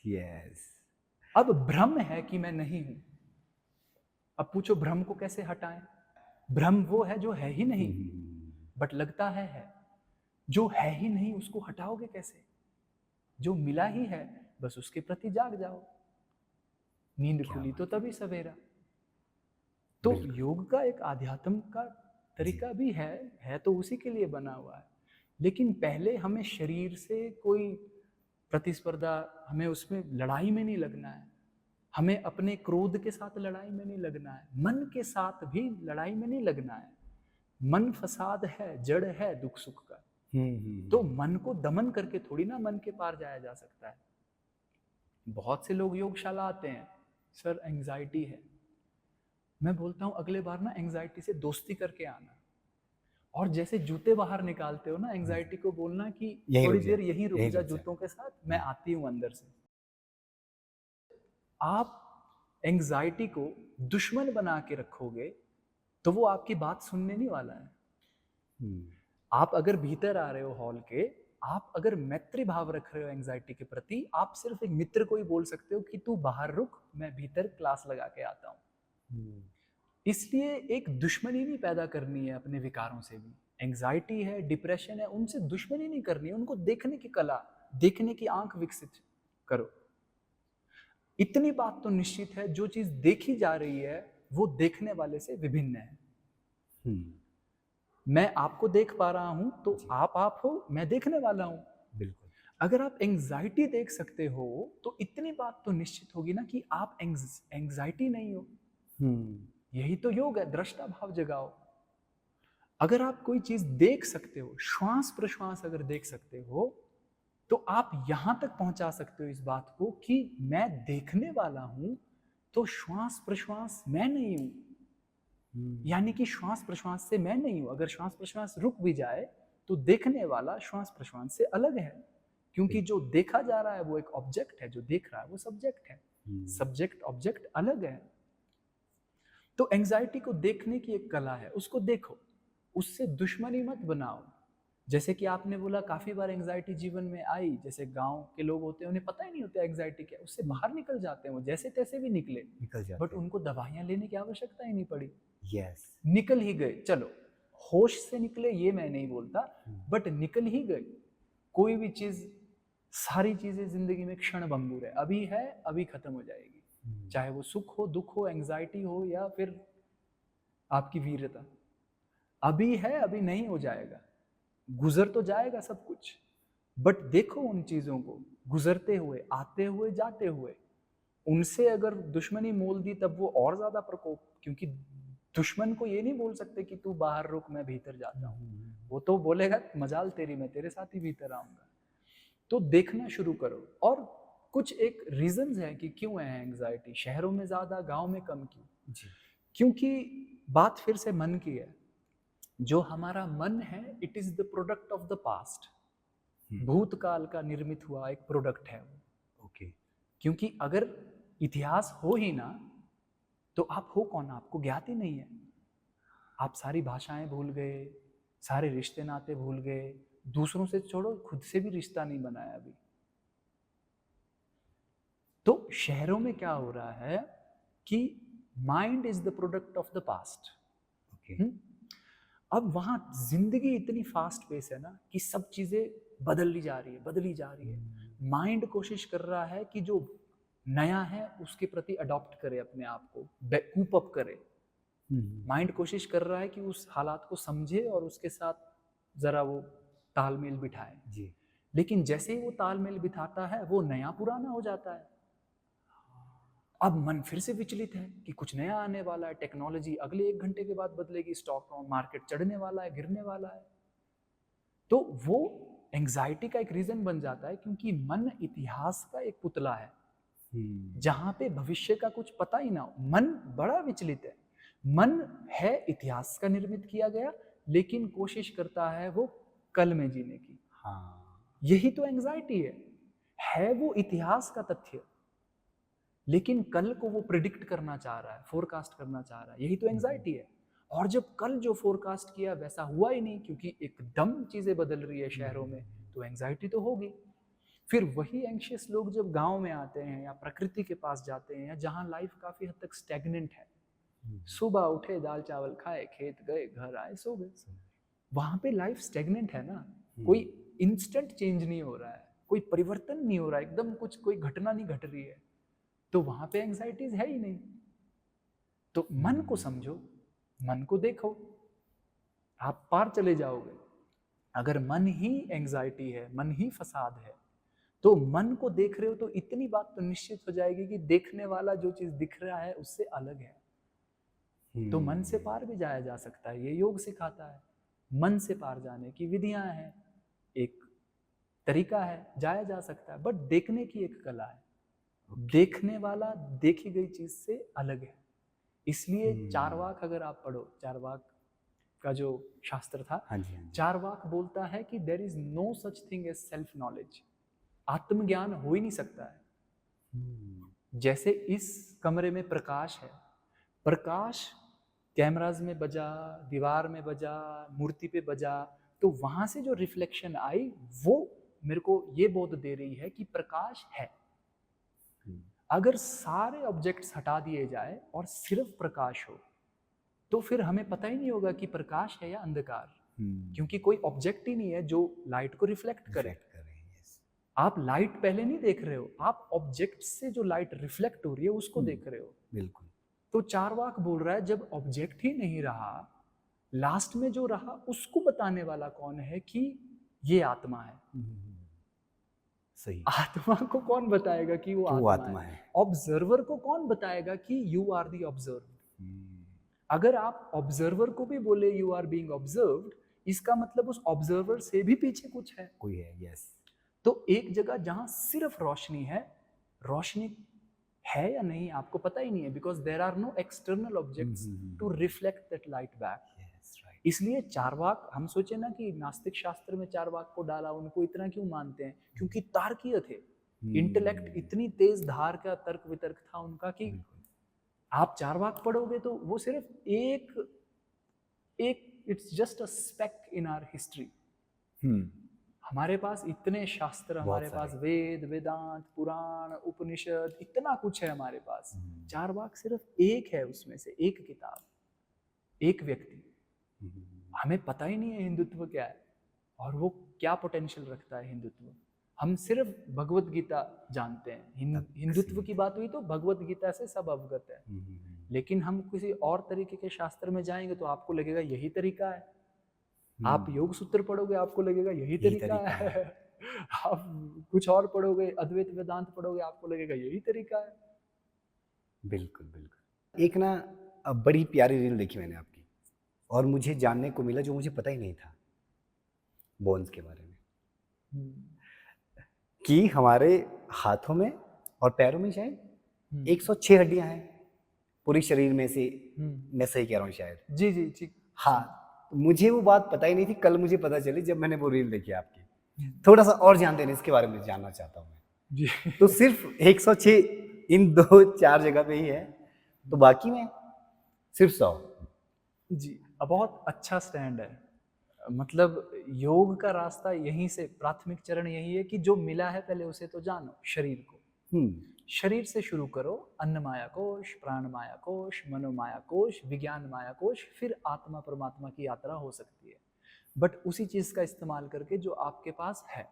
यस।
अब भ्रम है कि मैं नहीं हूं। अब पूछो भ्रम को कैसे हटाएं। भ्रम वो है जो है ही नहीं, बट लगता है। जो है ही नहीं उसको हटाओगे कैसे। जो मिला ही है बस उसके प्रति जाग जाओ। नींद खुली तो तभी सवेरा। तो योग का एक आध्यात्म का तरीका भी है तो उसी के लिए बना हुआ है। लेकिन पहले हमें शरीर से कोई प्रतिस्पर्धा, हमें उसमें लड़ाई में नहीं लगना है। हमें अपने क्रोध के साथ लड़ाई में नहीं लगना है, मन के साथ भी लड़ाई में नहीं लगना है। मन फसाद है, जड़ है दुख सुख का। तो मन को दमन करके थोड़ी ना मन के पार जाया जा सकता है। बहुत से लोग योगशाला आते हैं, सर एंजाइटी है। मैं बोलता हूं अगले बार ना एंजाइटी से दोस्ती करके आना, और जैसे जूते बाहर निकालते हो ना, एंजाइटी को बोलना कि थोड़ी देर यहीं रुक जा जूतों के साथ, मैं आती हूं अंदर से। आप एंजाइटी को दुश्मन बना के रखोगे तो वो आपकी बात सुनने नहीं वाला है। आप अगर भीतर आ रहे हो हॉल के, आप अगर मैत्री भाव रख रहे हो एंजाइटी के प्रति, आप सिर्फ एक मित्र को ही बोल सकते हो कि तू बाहर रुक, मैं भीतर क्लास लगा के आता हूं। इसलिए एक दुश्मनी नहीं पैदा करनी है अपने विकारों से भी। एंजाइटी है, डिप्रेशन है, उनसे दुश्मनी नहीं करनी है, उनको देखने की कला, देखने की आंख विकसित करो। इतनी बात तो निश्चित है, जो चीज देखी जा रही है वो देखने वाले से विभिन्न है। मैं आपको देख पा रहा हूं तो आप हो, मैं देखने वाला हूं।
बिल्कुल।
अगर आप एंजाइटी देख सकते हो तो इतनी बात तो निश्चित होगी ना कि आप एंजाइटी नहीं हो। यही तो योग है, दृष्टा भाव जगाओ। अगर आप कोई चीज देख सकते हो, श्वास प्रश्वास अगर देख सकते हो, तो आप यहां तक पहुंचा सकते हो इस बात को कि मैं देखने वाला हूं, तो श्वास प्रश्वास मैं नहीं हूं। यानी कि श्वास प्रश्वास से मैं नहीं हूं। अगर श्वास प्रश्वास रुक भी जाए तो देखने वाला श्वास प्रश्वास से अलग है, क्योंकि जो देखा जा रहा है वो एक ऑब्जेक्ट है, जो देख रहा है वो सब्जेक्ट है। सब्जेक्ट ऑब्जेक्ट अलग है। तो एंजाइटी को देखने की एक कला है, उसको देखो, उससे दुश्मनी मत बनाओ। जैसे कि आपने बोला काफी बार एंजाइटी जीवन में आई, जैसे गांव के लोग होते हैं उन्हें पता ही नहीं होता एंजाइटी क्या है, उससे बाहर निकल जाते हैं, वो जैसे तैसे भी निकले,
निकल जाते
बट उनको दवाइयां लेने की आवश्यकता ही नहीं पड़ी,
यस
निकल ही गए। चलो होश से निकले ये मैं नहीं बोलता, बट निकल ही गए। कोई भी चीज, सारी चीजें जिंदगी में क्षण भंगुर है, अभी खत्म हो जाएगी, चाहे वो सुख हो, दुख हो, एंजाइटी हो, या फिर आपकी वीरता। अभी है, अभी नहीं हो जाएगा, गुजर तो जाएगा सब कुछ, बट देखो उन चीजों को गुजरते हुए, आते हुए, जाते हुए। उनसे अगर दुश्मनी मोल दी तब वो और ज्यादा प्रकोप, क्योंकि दुश्मन को ये नहीं बोल सकते कि तू बाहर रुक मैं भीतर जाता हूँ, वो तो बोलेगा मजाल तेरी, मैं तेरे साथ ही भीतर आऊंगा। तो देखना शुरू करो। और कुछ एक रीजंस हैं कि क्यों है एंजाइटी, शहरों में ज्यादा, गांव में कम क्यों?
जी
क्योंकि बात फिर से मन की है। जो हमारा मन है, it is the product of the past, भूतकाल का निर्मित हुआ एक प्रोडक्ट है वो।
ओके
क्योंकि अगर इतिहास हो ही ना तो आप हो कौन, आपको ज्ञात ही नहीं है। आप सारी भाषाएं भूल गए, सारे रिश्ते नाते भूल गए, दूसरों से छोड़ो खुद से भी रिश्ता नहीं बनाया अभी। तो शहरों में क्या हो रहा है कि mind is the product of the past.
Okay
अब वहां जिंदगी इतनी फास्ट पेस है ना कि सब चीजें बदली जा रही है। माइंड कोशिश कर रहा है कि जो नया है उसके प्रति अडॉप्ट करे, अपने आप को कूप अप करे। माइंड कोशिश कर रहा है कि उस हालात को समझे और उसके साथ जरा वो तालमेल बिठाए।
जी
लेकिन जैसे ही वो तालमेल बिठाता है वो नया पुराना हो जाता है। अब मन फिर से विचलित है कि कुछ नया आने वाला है, टेक्नोलॉजी अगले 1 घंटे के बाद बदलेगी, स्टॉक मार्केट चढ़ने वाला है, गिरने वाला है। तो वो एंजाइटी का एक रीजन बन जाता है, क्योंकि मन इतिहास का एक पुतला है जहां पे भविष्य का कुछ पता ही ना हो। मन बड़ा विचलित है। मन है इतिहास का निर्मित किया गया, लेकिन कोशिश करता है वो कल में जीने की।
हाँ
यही तो एंजाइटी है वो इतिहास का तथ्य, लेकिन कल को वो प्रिडिक्ट करना चाह रहा है, फोरकास्ट करना चाह रहा है। यही तो एंजाइटी है। और जब कल जो फोरकास्ट किया वैसा हुआ ही नहीं, क्योंकि एकदम चीजें बदल रही है शहरों में, तो एंजाइटी तो होगी। फिर वही एंशियस लोग जब गांव में आते हैं या प्रकृति के पास जाते हैं, या जहां लाइफ काफी हद तक स्टैग्नेंट है, सुबह उठे, दाल चावल खाए, खेत गए, घर आए, सो गए, वहां पे लाइफ स्टैग्नेंट है ना। कोई इंस्टेंट चेंज नहीं हो रहा है, कोई परिवर्तन नहीं हो रहा है, एकदम कुछ कोई घटना नहीं घट रही है, तो वहां पे एंजाइटीज है ही नहीं। तो मन को समझो, मन को देखो, आप पार चले जाओगे। अगर मन ही एंजाइटी है, मन ही फसाद है, तो मन को देख रहे हो तो इतनी बात तो निश्चित हो जाएगी कि देखने वाला जो चीज दिख रहा है उससे अलग है। तो मन से पार भी जाया जा सकता है, ये योग सिखाता है। मन से पार जाने की विधियां हैं, एक तरीका है, जाया जा सकता है, बट देखने की एक कला है। देखने वाला देखी गई चीज से अलग है। इसलिए चारवाक अगर आप पढ़ो, चारवाक का जो शास्त्र था,
हाँ जी हाँ जी
चारवाक बोलता है कि there is no such thing as self knowledge. आत्मज्ञान हो ही नहीं सकता है। जैसे इस कमरे में प्रकाश है, प्रकाश कैमराज में बजा, दीवार में बजा, मूर्ति पे बजा, तो वहां से जो रिफ्लेक्शन आई वो मेरे को ये बोध दे रही है कि प्रकाश है। अगर सारे ऑब्जेक्ट्स हटा दिए जाए और सिर्फ प्रकाश हो, तो फिर हमें पता ही नहीं होगा कि प्रकाश है या अंधकार, क्योंकि कोई ऑब्जेक्ट ही नहीं है जो लाइट को रिफ्लेक्ट करे। आप लाइट पहले नहीं देख रहे हो, आप ऑब्जेक्ट से जो लाइट रिफ्लेक्ट हो रही है उसको देख रहे हो।
बिल्कुल।
तो चारवाक बोल रहा है जब ऑब्जेक्ट ही नहीं रहा, लास्ट में जो रहा उसको बताने वाला कौन है कि ये आत्मा है।
सही।
आत्मा को कौन बताएगा कि वो आत्मा है? ऑब्जर्वर को कौन बताएगा कि यू आर दी ऑब्जर्व्ड? अगर आप ऑब्जर्वर को भी बोले यू आर बीइंग ऑब्जर्व्ड, इसका मतलब उस ऑब्जर्वर से भी पीछे कुछ है,
कोई है। यस।
तो एक जगह जहां सिर्फ रोशनी है, रोशनी है या नहीं आपको पता ही नहीं है, because there are no external objects to reflect that light back. इसलिए चारवाक, हम सोचे ना कि नास्तिक शास्त्र में चारवाक को डाला, उनको इतना क्यों मानते हैं? क्योंकि तार्किक थे, इंटेलेक्ट इतनी तेज धार का तर्क वितर्क था उनका कि आप चारवाक पढ़ोगे तो वो सिर्फ एक it's just a speck in our history. हमारे पास इतने शास्त्र, हमारे पास वेद, वेदांत, पुराण, उपनिषद, इतना कुछ है हमारे पास। चारवाक सिर्फ एक है, उसमें से एक किताब, एक व्यक्ति। हमें पता ही नहीं है हिंदुत्व क्या है और वो क्या पोटेंशियल रखता है हिंदुत्व। हम सिर्फ भगवत गीता जानते हैं। हिंदुत्व की बात हुई तो भगवत गीता से सब अवगत है। लेकिन हम किसी और तरीके के शास्त्र में जाएंगे तो आपको लगेगा यही तरीका है। आप योग सूत्र पढ़ोगे, आपको लगेगा यही तरीका है। आप कुछ और पढ़ोगे, अद्वैत वेदांत पढ़ोगे, आपको लगेगा यही तरीका है।
बिल्कुल बिल्कुल। एक ना बड़ी प्यारी रील देखी मैंने आपकी, और मुझे जानने को मिला जो मुझे पता ही नहीं था बोन्स के बारे में, कि हमारे हाथों में और पैरों में शायद 106 हड्डियां हैं पूरी शरीर में से। मैं सही कह रहा हूँ शायद?
जी जी ठीक।
हाँ, मुझे वो बात पता ही नहीं थी, कल मुझे पता चली जब मैंने वो रील देखी आपकी। थोड़ा सा और जान देने इसके बारे में जानना चाहता हूँ मैं
जी।
तो सिर्फ 106 इन 2-4 जगह पे ही है, तो बाकी में सिर्फ 100?
जी, बहुत अच्छा स्टैंड है। मतलब योग का रास्ता यहीं से, प्राथमिक चरण यही है कि जो मिला है पहले उसे तो जानो, शरीर को। शरीर से शुरू करो, अन्न माया कोश, प्राण माया कोश, मनोमाया कोश, विज्ञान माया कोश, फिर आत्मा परमात्मा की यात्रा हो सकती है, बट उसी चीज का इस्तेमाल करके जो आपके पास है।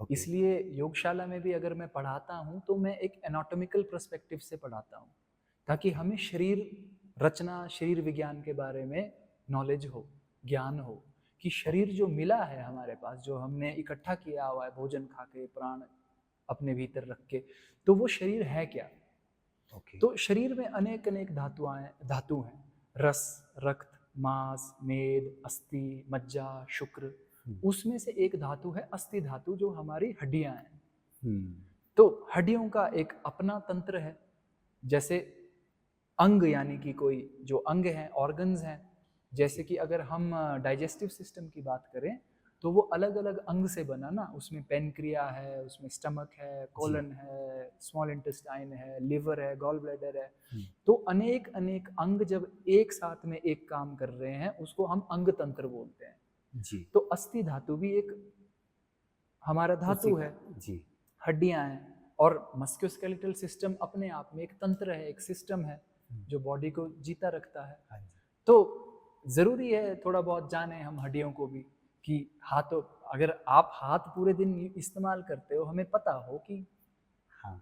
इसलिए योगशाला में भी अगर मैं पढ़ाता हूँ तो मैं एक एनाटॉमिकल पर्सपेक्टिव से पढ़ाता हूँ, ताकि हमें शरीर रचना, शरीर विज्ञान के बारे में नॉलेज हो, ज्ञान हो, कि शरीर जो मिला है हमारे पास, जो हमने इकट्ठा किया हुआ है भोजन खा के, प्राण अपने भीतर रख के, तो वो शरीर है क्या। तो शरीर में अनेक अनेक धातु हैं, रस, रक्त, मांस, मेद, अस्थि, मज्जा, शुक्र। उसमें से एक धातु है अस्थि धातु, जो हमारी हड्डियां हैं। तो हड्डियों का एक अपना तंत्र है। जैसे अंग, यानी कि कोई जो अंग है, ऑर्गन्स हैं, जैसे कि अगर हम डाइजेस्टिव सिस्टम की बात करें तो वो अलग अलग अंग से बना ना। उसमें पेनक्रिया है, उसमें स्टमक है, कोलन है, स्मॉल इंटेस्टाइन है, लिवर है, गॉल ब्लैडर है। तो अनेक अनेक अंग जब एक साथ में एक काम कर रहे हैं, उसको हम अंग तंत्र बोलते हैं जी। तो अस्थि धातु भी एक हमारा धातु है जी, हड्डियां हैं। और मस्क्यूलोस्केलेटल सिस्टम अपने आप में एक तंत्र है, एक सिस्टम है जो बॉडी को जीता रखता है। तो जरूरी है थोड़ा बहुत जाने हम हड्डियों को भी, कि हाथों, अगर आप हाथ पूरे दिन इस्तेमाल करते हो, हमें पता हो कि हाँ,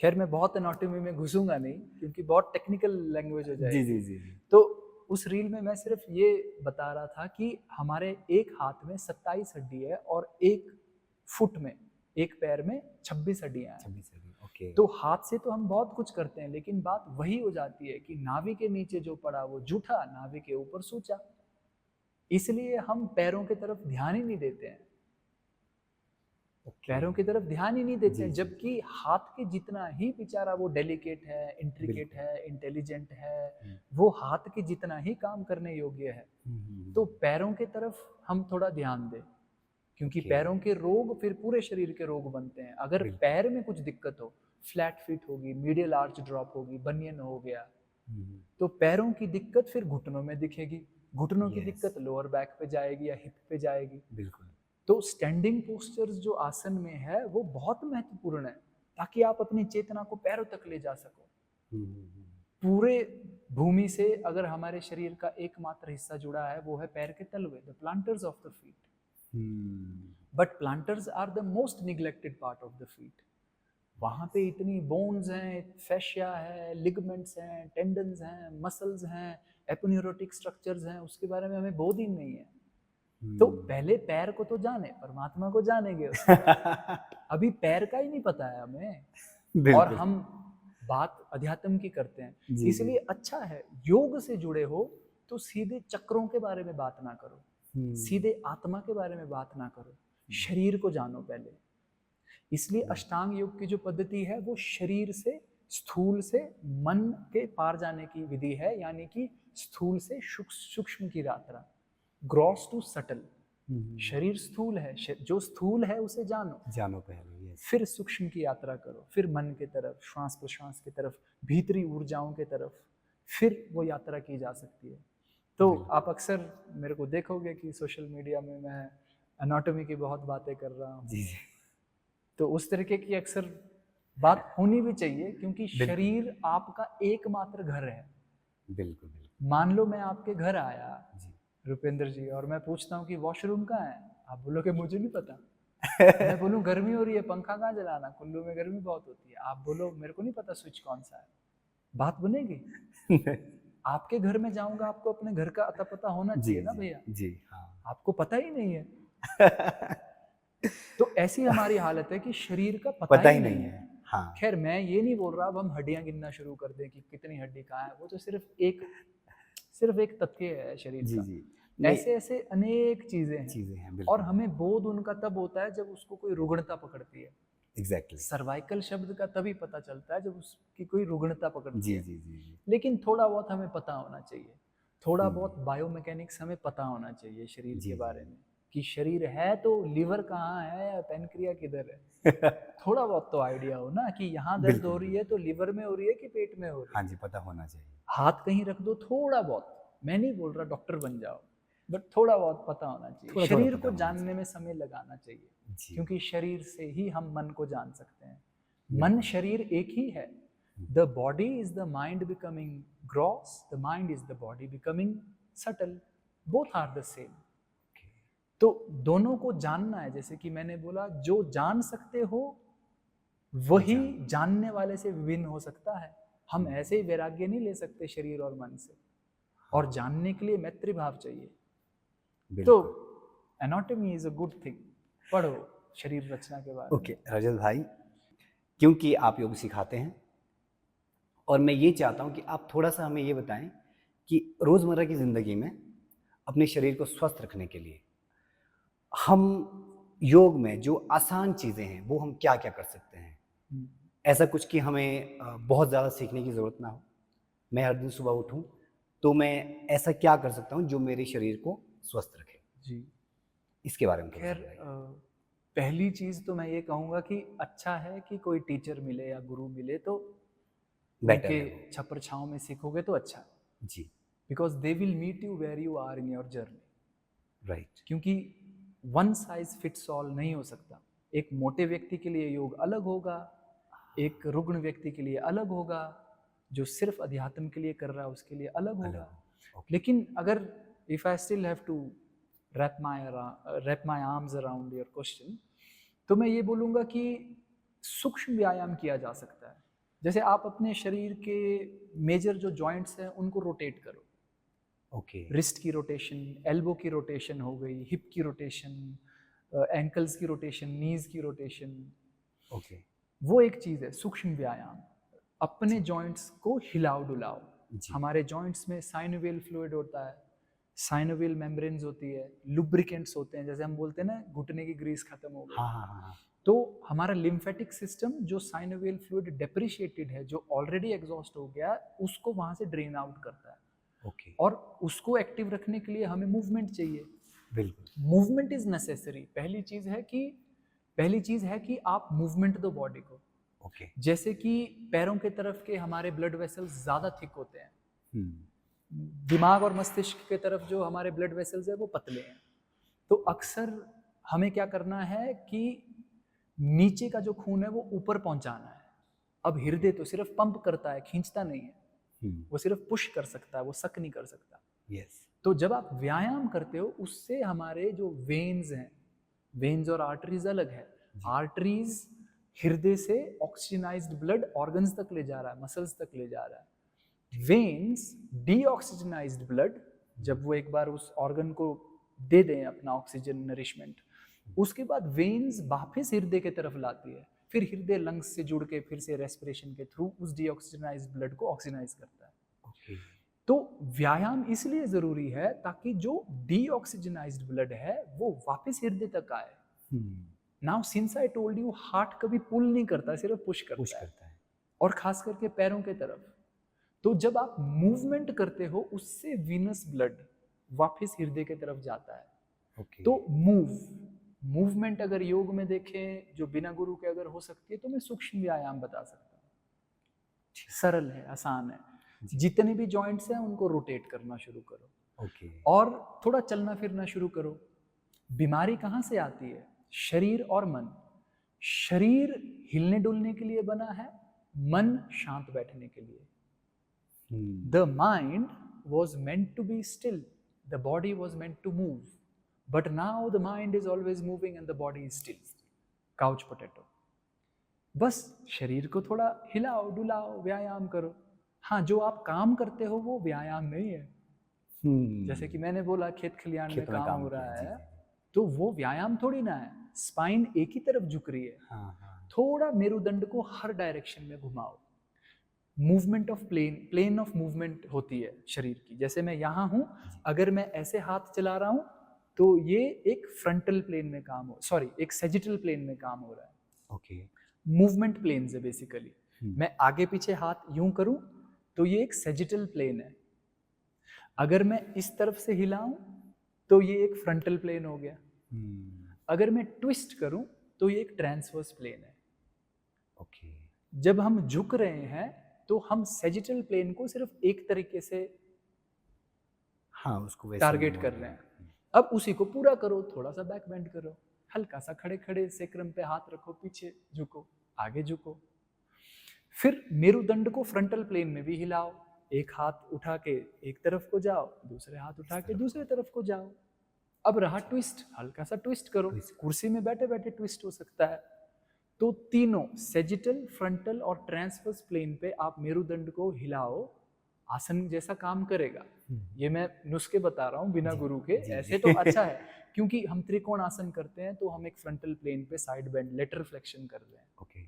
खैर मैं बहुत एनाटॉमी में घुसूंगा नहीं क्योंकि बहुत टेक्निकल लैंग्वेज हो जाएगी। जी जी जी। तो उस रील में मैं सिर्फ ये बता रहा था कि हमारे एक हाथ में 27 हड्डी है और एक फुट में, एक पैर में 26 हड्डियां हैं। 26 हड्डी, ओके। तो हाथ से तो हम बहुत कुछ करते हैं, लेकिन बात वही हो जाती है कि नाभि के नीचे जो पड़ा वो जूठा, नाभि के ऊपर सूचा। इसलिए हम पैरों की तरफ ध्यान ही नहीं देते हैं, पैरों की तरफ ध्यान ही नहीं देते हैं, जबकि हाथ के जितना ही बेचारा वो डेलिकेट है, इंट्रिकेट है, इंटेलिजेंट है, वो हाथ के जितना ही काम करने योग्य है। तो पैरों की तरफ हम थोड़ा ध्यान दें, क्योंकि पैरों के रोग फिर पूरे शरीर के रोग बनते हैं। अगर पैर में कुछ दिक्कत हो, फ्लैट फीट होगी, मीडियल आर्च ड्रॉप होगी, बनियन हो गया, तो पैरों की दिक्कत फिर घुटनों में दिखेगी, घुटनों की दिक्कत लोअर बैक पे जाएगी या हिप पे जाएगी। बिल्कुल। तो स्टैंडिंग पोस्चर्स जो आसन में है वो बहुत महत्वपूर्ण है, ताकि आप अपनी चेतना को पैरों तक ले जा सको। पूरे भूमि से अगर हमारे शरीर का एकमात्र हिस्सा जुड़ा है वो है पैर के तलवे, the plantars of the feet. But plantars are the most neglected part of the feet. वहाँ पे इतनी बोन्स हैं, फैशिया है, लिगमेंट्स हैं, टेंडन्स हैं, मसल्स हैं, एपोन्यूरोटिक स्ट्रक्चर्स हैं, उसके बारे में हमें बोध ही नहीं है। तो पहले पैर को तो जाने, परमात्मा को जानेंगे उसके अभी पैर का ही नहीं पता है हमें, और हम बात अध्यात्म की करते हैं। इसलिए अच्छा है योग से जुड़े हो तो सीधे चक्रों के बारे में बात ना करो, सीधे आत्मा के बारे में बात ना करो, शरीर को जानो पहले। इसलिए अष्टांग योग की जो पद्धति है वो शरीर से, स्थूल से मन के पार जाने की विधि है, यानी कि स्थूल से सूक्ष्म की यात्रा, ग्रॉस टू सटल। शरीर स्थूल है, जो स्थूल है उसे जानो पहले, फिर सूक्ष्म की यात्रा करो, फिर मन के तरफ, श्वास प्रश्वास की तरफ, भीतरी ऊर्जाओं के तरफ, फिर वो यात्रा की जा सकती है। तो आप अक्सर मेरे को देखोगे कि सोशल मीडिया में मैं एनाटॉमी की बहुत बातें कर रहा हूँ,
जी जी
तो उस तरीके की अक्सर बात होनी भी चाहिए, क्योंकि
बिल्कुल।
शरीर आपका एकमात्र घर है।
बिल्कुल बिल्कुल
मान लो मैं आपके घर आया
जी
रुपेंद्र जी, और मैं पूछता हूँ कि वॉशरूम कहाँ है, आप बोलोगे मुझे नहीं पता। मैं बोलूँ गर्मी हो रही है, पंखा कहाँ चलाना, कुल्लू में गर्मी बहुत होती है, आप बोलो मेरे को नहीं पता स्विच कौन सा है, बात बनेगी? आपके घर में जाऊंगा, आपको अपने घर का अता पता होना
जी
चाहिए ना
जी
भैया,
जी हाँ
आपको पता ही नहीं है। तो ऐसी हमारी हालत है कि शरीर का पता
पता
ही
ही
नहीं
नहीं
है।
है हाँ
खैर मैं ये नहीं बोल रहा अब हम हड्डियां गिनना शुरू कर दें कि कितनी हड्डी कहाँ है, वो तो सिर्फ एक तथ्य है शरीर
जी
का।
जी नहीं
ऐसे ऐसे अनेक चीजें हैं,
चीजें हैं
और
बिल्कुल
हमें बोध उनका तब होता है जब उसको कोई रुग्णता पकड़ती है।
एग्जैक्टली
सर्वाइकल शब्द का तभी पता चलता है जब उसकी कोई रुग्णता पकड़ती
जी
है।
जी जी जी
लेकिन थोड़ा बहुत हमें पता होना चाहिए, थोड़ा बहुत
हम्म,
बायोमैकेनिक्स हमें पता होना चाहिए शरीर
जी
के
जी
बारे में, कि शरीर है तो लीवर कहाँ है, पेनक्रिया किधर है। थोड़ा बहुत तो आइडिया हो ना कि यहाँ दर्द
बिल्कुल
हो रही है
बिल्कुल
तो लीवर में हो रही है कि पेट में हो
हाँ
रही
जी
है।
पता होना चाहिए
हाथ कहीं रख दो, थोड़ा बहुत, मैं नहीं बोल रहा डॉक्टर बन जाओ, बट थोड़ा बहुत पता होना चाहिए।
थोड़ा थोड़ा
शरीर
पता
को
होना
जानने
चाहिए
में समय लगाना चाहिए,
जी
क्योंकि शरीर से ही हम मन को जान सकते हैं। मन
बिल्कुल
शरीर एक ही है। The body is the mind becoming gross, the mind is the body becoming subtle, both are the same. तो दोनों को जानना है, जैसे कि मैंने बोला जो जान सकते हो वही जानने वाले से विभिन्न हो सकता है। हम ऐसे ही वैराग्य नहीं ले सकते शरीर और मन से, और जानने के लिए मैत्री भाव चाहिए। तो
बिल्कुल
anatomy is a good thing, पढ़ो शरीर रचना के बारे
ओके
में।
रजत भाई क्योंकि आप योग सिखाते हैं और मैं ये चाहता हूँ कि आप थोड़ा सा हमें ये बताएं कि रोज़मर्रा की ज़िंदगी में अपने शरीर को स्वस्थ रखने के लिए हम योग में जो आसान चीज़ें हैं वो हम क्या क्या कर सकते हैं। ऐसा कुछ कि हमें बहुत ज़्यादा सीखने की ज़रूरत ना हो। मैं हर दिन सुबह उठूं तो मैं ऐसा क्या कर सकता हूं जो मेरे शरीर को स्वस्थ रखे,
जी
इसके बारे में थोड़ा सा
खैर,
बताइए।
पहली चीज तो मैं ये कहूँगा कि अच्छा है कि कोई टीचर मिले या गुरु मिले तो
बेटर
उनके
है वो
छपर छाँव में सीखोगे तो अच्छा,
जी
because they will meet you where you are in your journey.
Right
क्योंकि वन साइज फिट्स ऑल नहीं हो सकता। एक मोटे व्यक्ति के लिए योग अलग होगा, एक रुग्ण व्यक्ति के लिए अलग होगा, जो सिर्फ अध्यात्म के लिए कर रहा है उसके लिए अलग
अलग
होगा।
हो ओके
लेकिन अगर if I still have to wrap my arms around your question, तो मैं ये बोलूँगा कि सूक्ष्म व्यायाम किया जा सकता है। जैसे आप अपने शरीर के मेजर जो जॉइंट्स हैं उनको रोटेट करो।
ओके
रिस्ट की रोटेशन, एल्बो की रोटेशन हो गई, हिप की रोटेशन, एंकल्स की रोटेशन, नीज की रोटेशन,
ओके
वो एक चीज़ है सूक्ष्म व्यायाम। अपने जॉइंट्स को हिलाओ डुलाओ।
जी
हमारे जॉइंट्स में साइनोवियल फ्लूइड होता है, साइनोवियल मेम्ब्रेन्स होती है, लुब्रिकेंट्स होते हैं, जैसे हम बोलते हैं ना घुटने की ग्रीस खत्म हो गई।
हाँ हाँ हाँ
तो हमारा लिम्फेटिक सिस्टम जो साइनोवियल फ्लूइड डेप्रिशिएटेड है, जो ऑलरेडी एग्जॉस्ट हो गया, उसको वहां से ड्रेन आउट करता है।
ओके
और उसको एक्टिव रखने के लिए हमें मूवमेंट चाहिए।
बिल्कुल
मूवमेंट इज नेसेसरी। पहली चीज है कि आप मूवमेंट दो बॉडी को।
ओके
जैसे कि पैरों के तरफ के हमारे ब्लड वेसल्स ज्यादा थिक होते हैं, दिमाग और मस्तिष्क के तरफ जो हमारे ब्लड वेसल्स है वो पतले हैं। तो अक्सर हमें क्या करना है कि नीचे का जो खून है वो ऊपर पहुंचाना है। अब हृदय तो सिर्फ पंप करता है, खींचता नहीं है, वो सिर्फ पुश कर सकता है, वो सक नहीं कर सकता।
यस
तो जब आप व्यायाम करते हो उससे हमारे जो वेन्स हैं, वेन्स और आर्टरीज अलग है। आर्टरीज हृदय से ऑक्सीजनाइज्ड ब्लड ऑर्गन्स तक ले जा रहा है, मसल्स तक ले जा रहा है। वेन्स डीऑक्सीजनाइज्ड ब्लड, जब वो एक बार उस ऑर्गन को दे दें अपना ऑक्सीजन नरिशमेंट, उसके बाद वेन्स वापस हृदय की तरफ लाती है, फिर हृदय लंग्स से जुड़ के फिर से रेस्पिरेशन के थ्रू उस डीऑक्सीजनाइज्ड ब्लड को ऑक्सीजनाइज करता है।
ओके
तो व्यायाम इसलिए जरूरी है ताकि जो डीऑक्सीजनाइज्ड ब्लड है वो वापस हृदय तक आए। Now since I told you, heart कभी पुल नहीं करता, सिर्फ पुश करता है, और खास करके पैरों के तरफ। तो जब आप मूवमेंट करते हो उससे वीनस ब्लड वापस हृदय की तरफ जाता है।
ओके
तो मूवमेंट अगर योग में देखें जो बिना गुरु के अगर हो सकती है, तो मैं सूक्ष्म व्यायाम बता सकता हूँ। सरल है, आसान है। जितने भी जॉइंट्स हैं उनको रोटेट करना शुरू करो,
ओके
और थोड़ा चलना फिरना शुरू करो। बीमारी कहाँ से आती है? शरीर और मन। शरीर हिलने डुलने के लिए बना है, मन शांत बैठने के लिए। The mind was meant to be still, the body was meant to move, but now the mind is always moving and the body is still. Couch potato. बस शरीर को थोड़ा हिलाओ डुलाओ, व्यायाम करो। हाँ, जो आप काम करते हो वो व्यायाम नहीं है। जैसे कि मैंने बोला खेत खलियान में काम हो रहा है, तो वो व्यायाम थोड़ी ना है। स्पाइन एक ही तरफ झुक रही है। थोड़ा मेरुदंड को हर डायरेक्शन में घुमाओ। Movement of plane of movement होती है शरीर की। जैसे मैं यहाँ हूँ, अगर मैं ऐसे हाथ चला रहा हूँ तो ये एक फ्रंटल प्लेन में काम हो, सॉरी एक सेजिटल प्लेन में काम हो रहा है।
ओके,
मूवमेंट प्लेन है बेसिकली। मैं आगे पीछे हाथ यूं करूं तो ये एक सेजिटल प्लेन है। अगर मैं इस तरफ से हिलाऊं तो ये एक फ्रंटल प्लेन हो गया। अगर मैं ट्विस्ट करूं तो ये एक ट्रांसवर्स प्लेन है।
ओके,
जब हम झुक रहे हैं तो हम सेजिटल प्लेन को सिर्फ एक तरीके से
हाँ उसको वैसे
टारगेट कर रहे हैं। अब उसी को पूरा करो, थोड़ा सा बैक बेंड करो, हल्का सा खड़े खड़े सेक्रम पे हाथ रखो, पीछे झुको, आगे झुको। फिर मेरुदंड को फ्रंटल प्लेन में भी हिलाओ। एक हाथ उठा के एक तरफ को जाओ, दूसरे हाथ उठा के दूसरे तरफ को जाओ। अब रहा ट्विस्ट, हल्का सा ट्विस्ट करो। कुर्सी में बैठे बैठे ट्विस्ट हो सकता है। तो तीनों सेजिटल, फ्रंटल और ट्रांसवर्स प्लेन पे आप मेरुदंड को हिलाओ, आसन जैसा काम करेगा। ये मैं नुस्खे बता रहा हूँ बिना गुरु के। ऐसे तो अच्छा है, क्योंकि हम त्रिकोण आसन करते हैं तो हम एक फ्रंटल प्लेन पे साइड बेंड, लेटरल फ्लेक्शन कर रहे हैं।
ओके,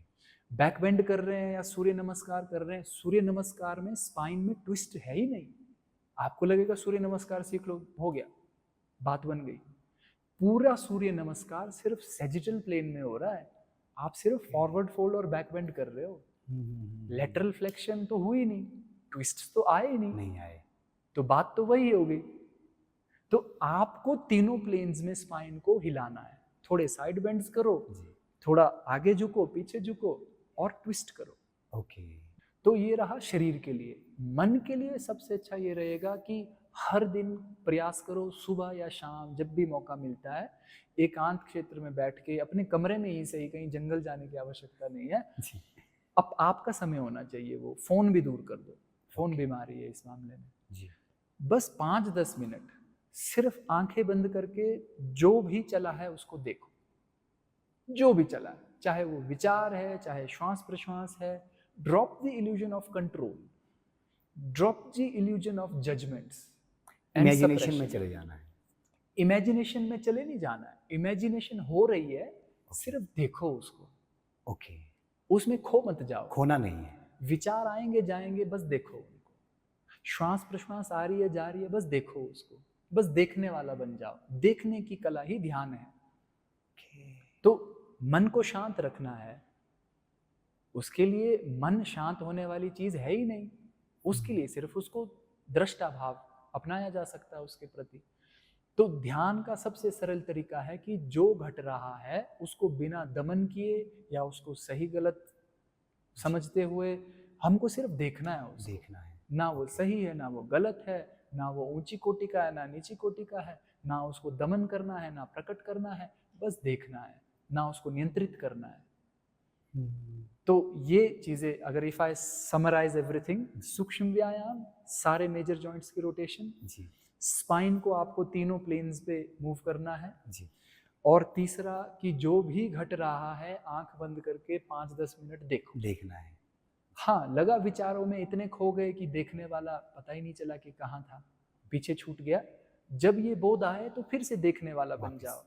बैक बेंड कर रहे हैं या सूर्य नमस्कार कर रहे हैं। सूर्य नमस्कार में स्पाइन में ट्विस्ट है ही नहीं। आपको लगेगा सूर्य नमस्कार सीख लो, हो गया, बात बन गई। पूरा सूर्य नमस्कार सिर्फ सेजिटल प्लेन में हो रहा है। आप सिर्फ फॉरवर्ड फोल्ड और बैक बेंड कर रहे हो। लेटरल फ्लेक्शन तो हुई नहीं, ट्विस्ट तो आए ही नहीं
आए,
तो बात तो वही हो गई। तो आपको तीनों प्लेन्स में स्पाइन को हिलाना है। थोड़े साइड बेंड्स करो, थोड़ा आगे झुको, पीछे झुको और ट्विस्ट करो।
ओके,
तो ये रहा शरीर के लिए। मन के लिए सबसे अच्छा ये रहेगा कि हर दिन प्रयास करो, सुबह या शाम जब भी मौका मिलता है, एकांत क्षेत्र में बैठ के, अपने कमरे में ही सही, कहीं जंगल जाने की आवश्यकता नहीं है। अब आपका समय होना चाहिए वो। फोन भी दूर कर दो, फोन बीमारी है इस मामले में। बस 5-10 मिनट सिर्फ आंखें बंद करके जो भी चला है उसको देखो। जो भी चला है, चाहे वो विचार है, चाहे श्वास प्रश्वास है। Drop the illusion of control, drop the illusion of judgements.
Imagination में चले जाना है।
इमेजिनेशन में चले नहीं जाना है। इमेजिनेशन हो रही है, सिर्फ देखो उसको।
ओके,
उसमें खो मत जाओ,
खोना नहीं है।
विचार आएंगे जाएंगे, बस देखो उनको। श्वास प्रश्वास आ रही है जा रही है, बस देखो उसको। बस देखने वाला बन जाओ। देखने की कला ही ध्यान है। तो मन को शांत रखना है, उसके लिए मन शांत होने वाली चीज है ही नहीं। उसके लिए सिर्फ उसको दृष्टा भाव अपनाया जा सकता है उसके प्रति। तो ध्यान का सबसे सरल तरीका है कि जो घट रहा है उसको बिना दमन किए या उसको सही गलत समझते हुए हमको सिर्फ देखना है। उसको
देखना है,
ना वो सही है ना वो गलत है, ना वो ऊंची कोटि का है ना नीची कोटि का है, ना उसको दमन करना है ना प्रकट करना है, बस देखना है, ना उसको नियंत्रित करना है। तो ये चीजें, अगर इफ आई समराइज एवरीथिंग, सूक्ष्म व्यायाम, सारे मेजर जॉइंट्स की रोटेशन, स्पाइन को आपको तीनों प्लेन्स पे मूव करना है जी। और तीसरा कि जो भी घट रहा है आंख बंद करके 5-10 मिनट देखना है। हाँ, लगा विचारों में इतने खो गए कि देखने वाला पता ही नहीं चला कि कहाँ था, पीछे छूट गया। जब ये बोध आए तो फिर से देखने वाला बन जाओ।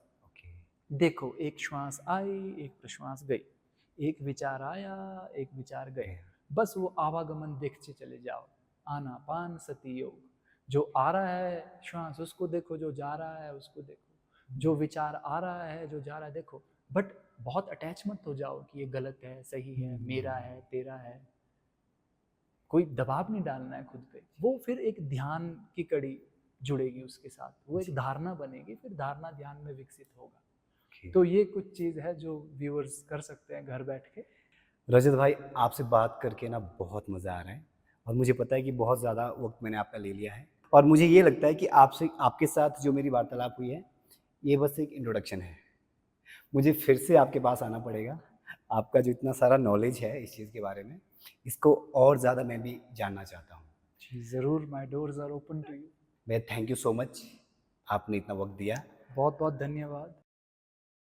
देखो, एक श्वास आई, एक प्रश्वास गई, एक विचार आया, एक विचार गए, बस वो आवागमन देखते चले जाओ। आनापान सति योग। जो आ रहा है श्वास उसको देखो, जो जा रहा है उसको देखो, जो विचार आ रहा है जो जा रहा है देखो। बट बहुत अटैच मत हो जाओ कि ये गलत है, सही है, मेरा है, तेरा है। कोई दबाव नहीं डालना है खुद पे। वो फिर एक ध्यान की कड़ी जुड़ेगी उसके साथ, वो एक धारणा बनेगी, फिर धारणा ध्यान में विकसित होगा। तो ये कुछ चीज़ है जो व्यूअर्स कर सकते हैं घर बैठ के।
रजत भाई, आपसे बात करके ना बहुत मज़ा आ रहा है और मुझे पता है कि बहुत ज़्यादा वक्त मैंने आपका ले लिया है, और मुझे ये लगता है कि आपसे, आपके साथ जो मेरी वार्तालाप हुई है ये बस एक इंट्रोडक्शन है। मुझे फिर से आपके पास आना पड़ेगा। आपका जो इतना सारा नॉलेज है इस चीज़ के बारे में, इसको और ज़्यादा मैं भी जानना चाहता हूँ।
जी ज़रूर, my doors are open to you.
मैं थैंक यू सो मच, आपने इतना वक़्त दिया।
बहुत बहुत धन्यवाद।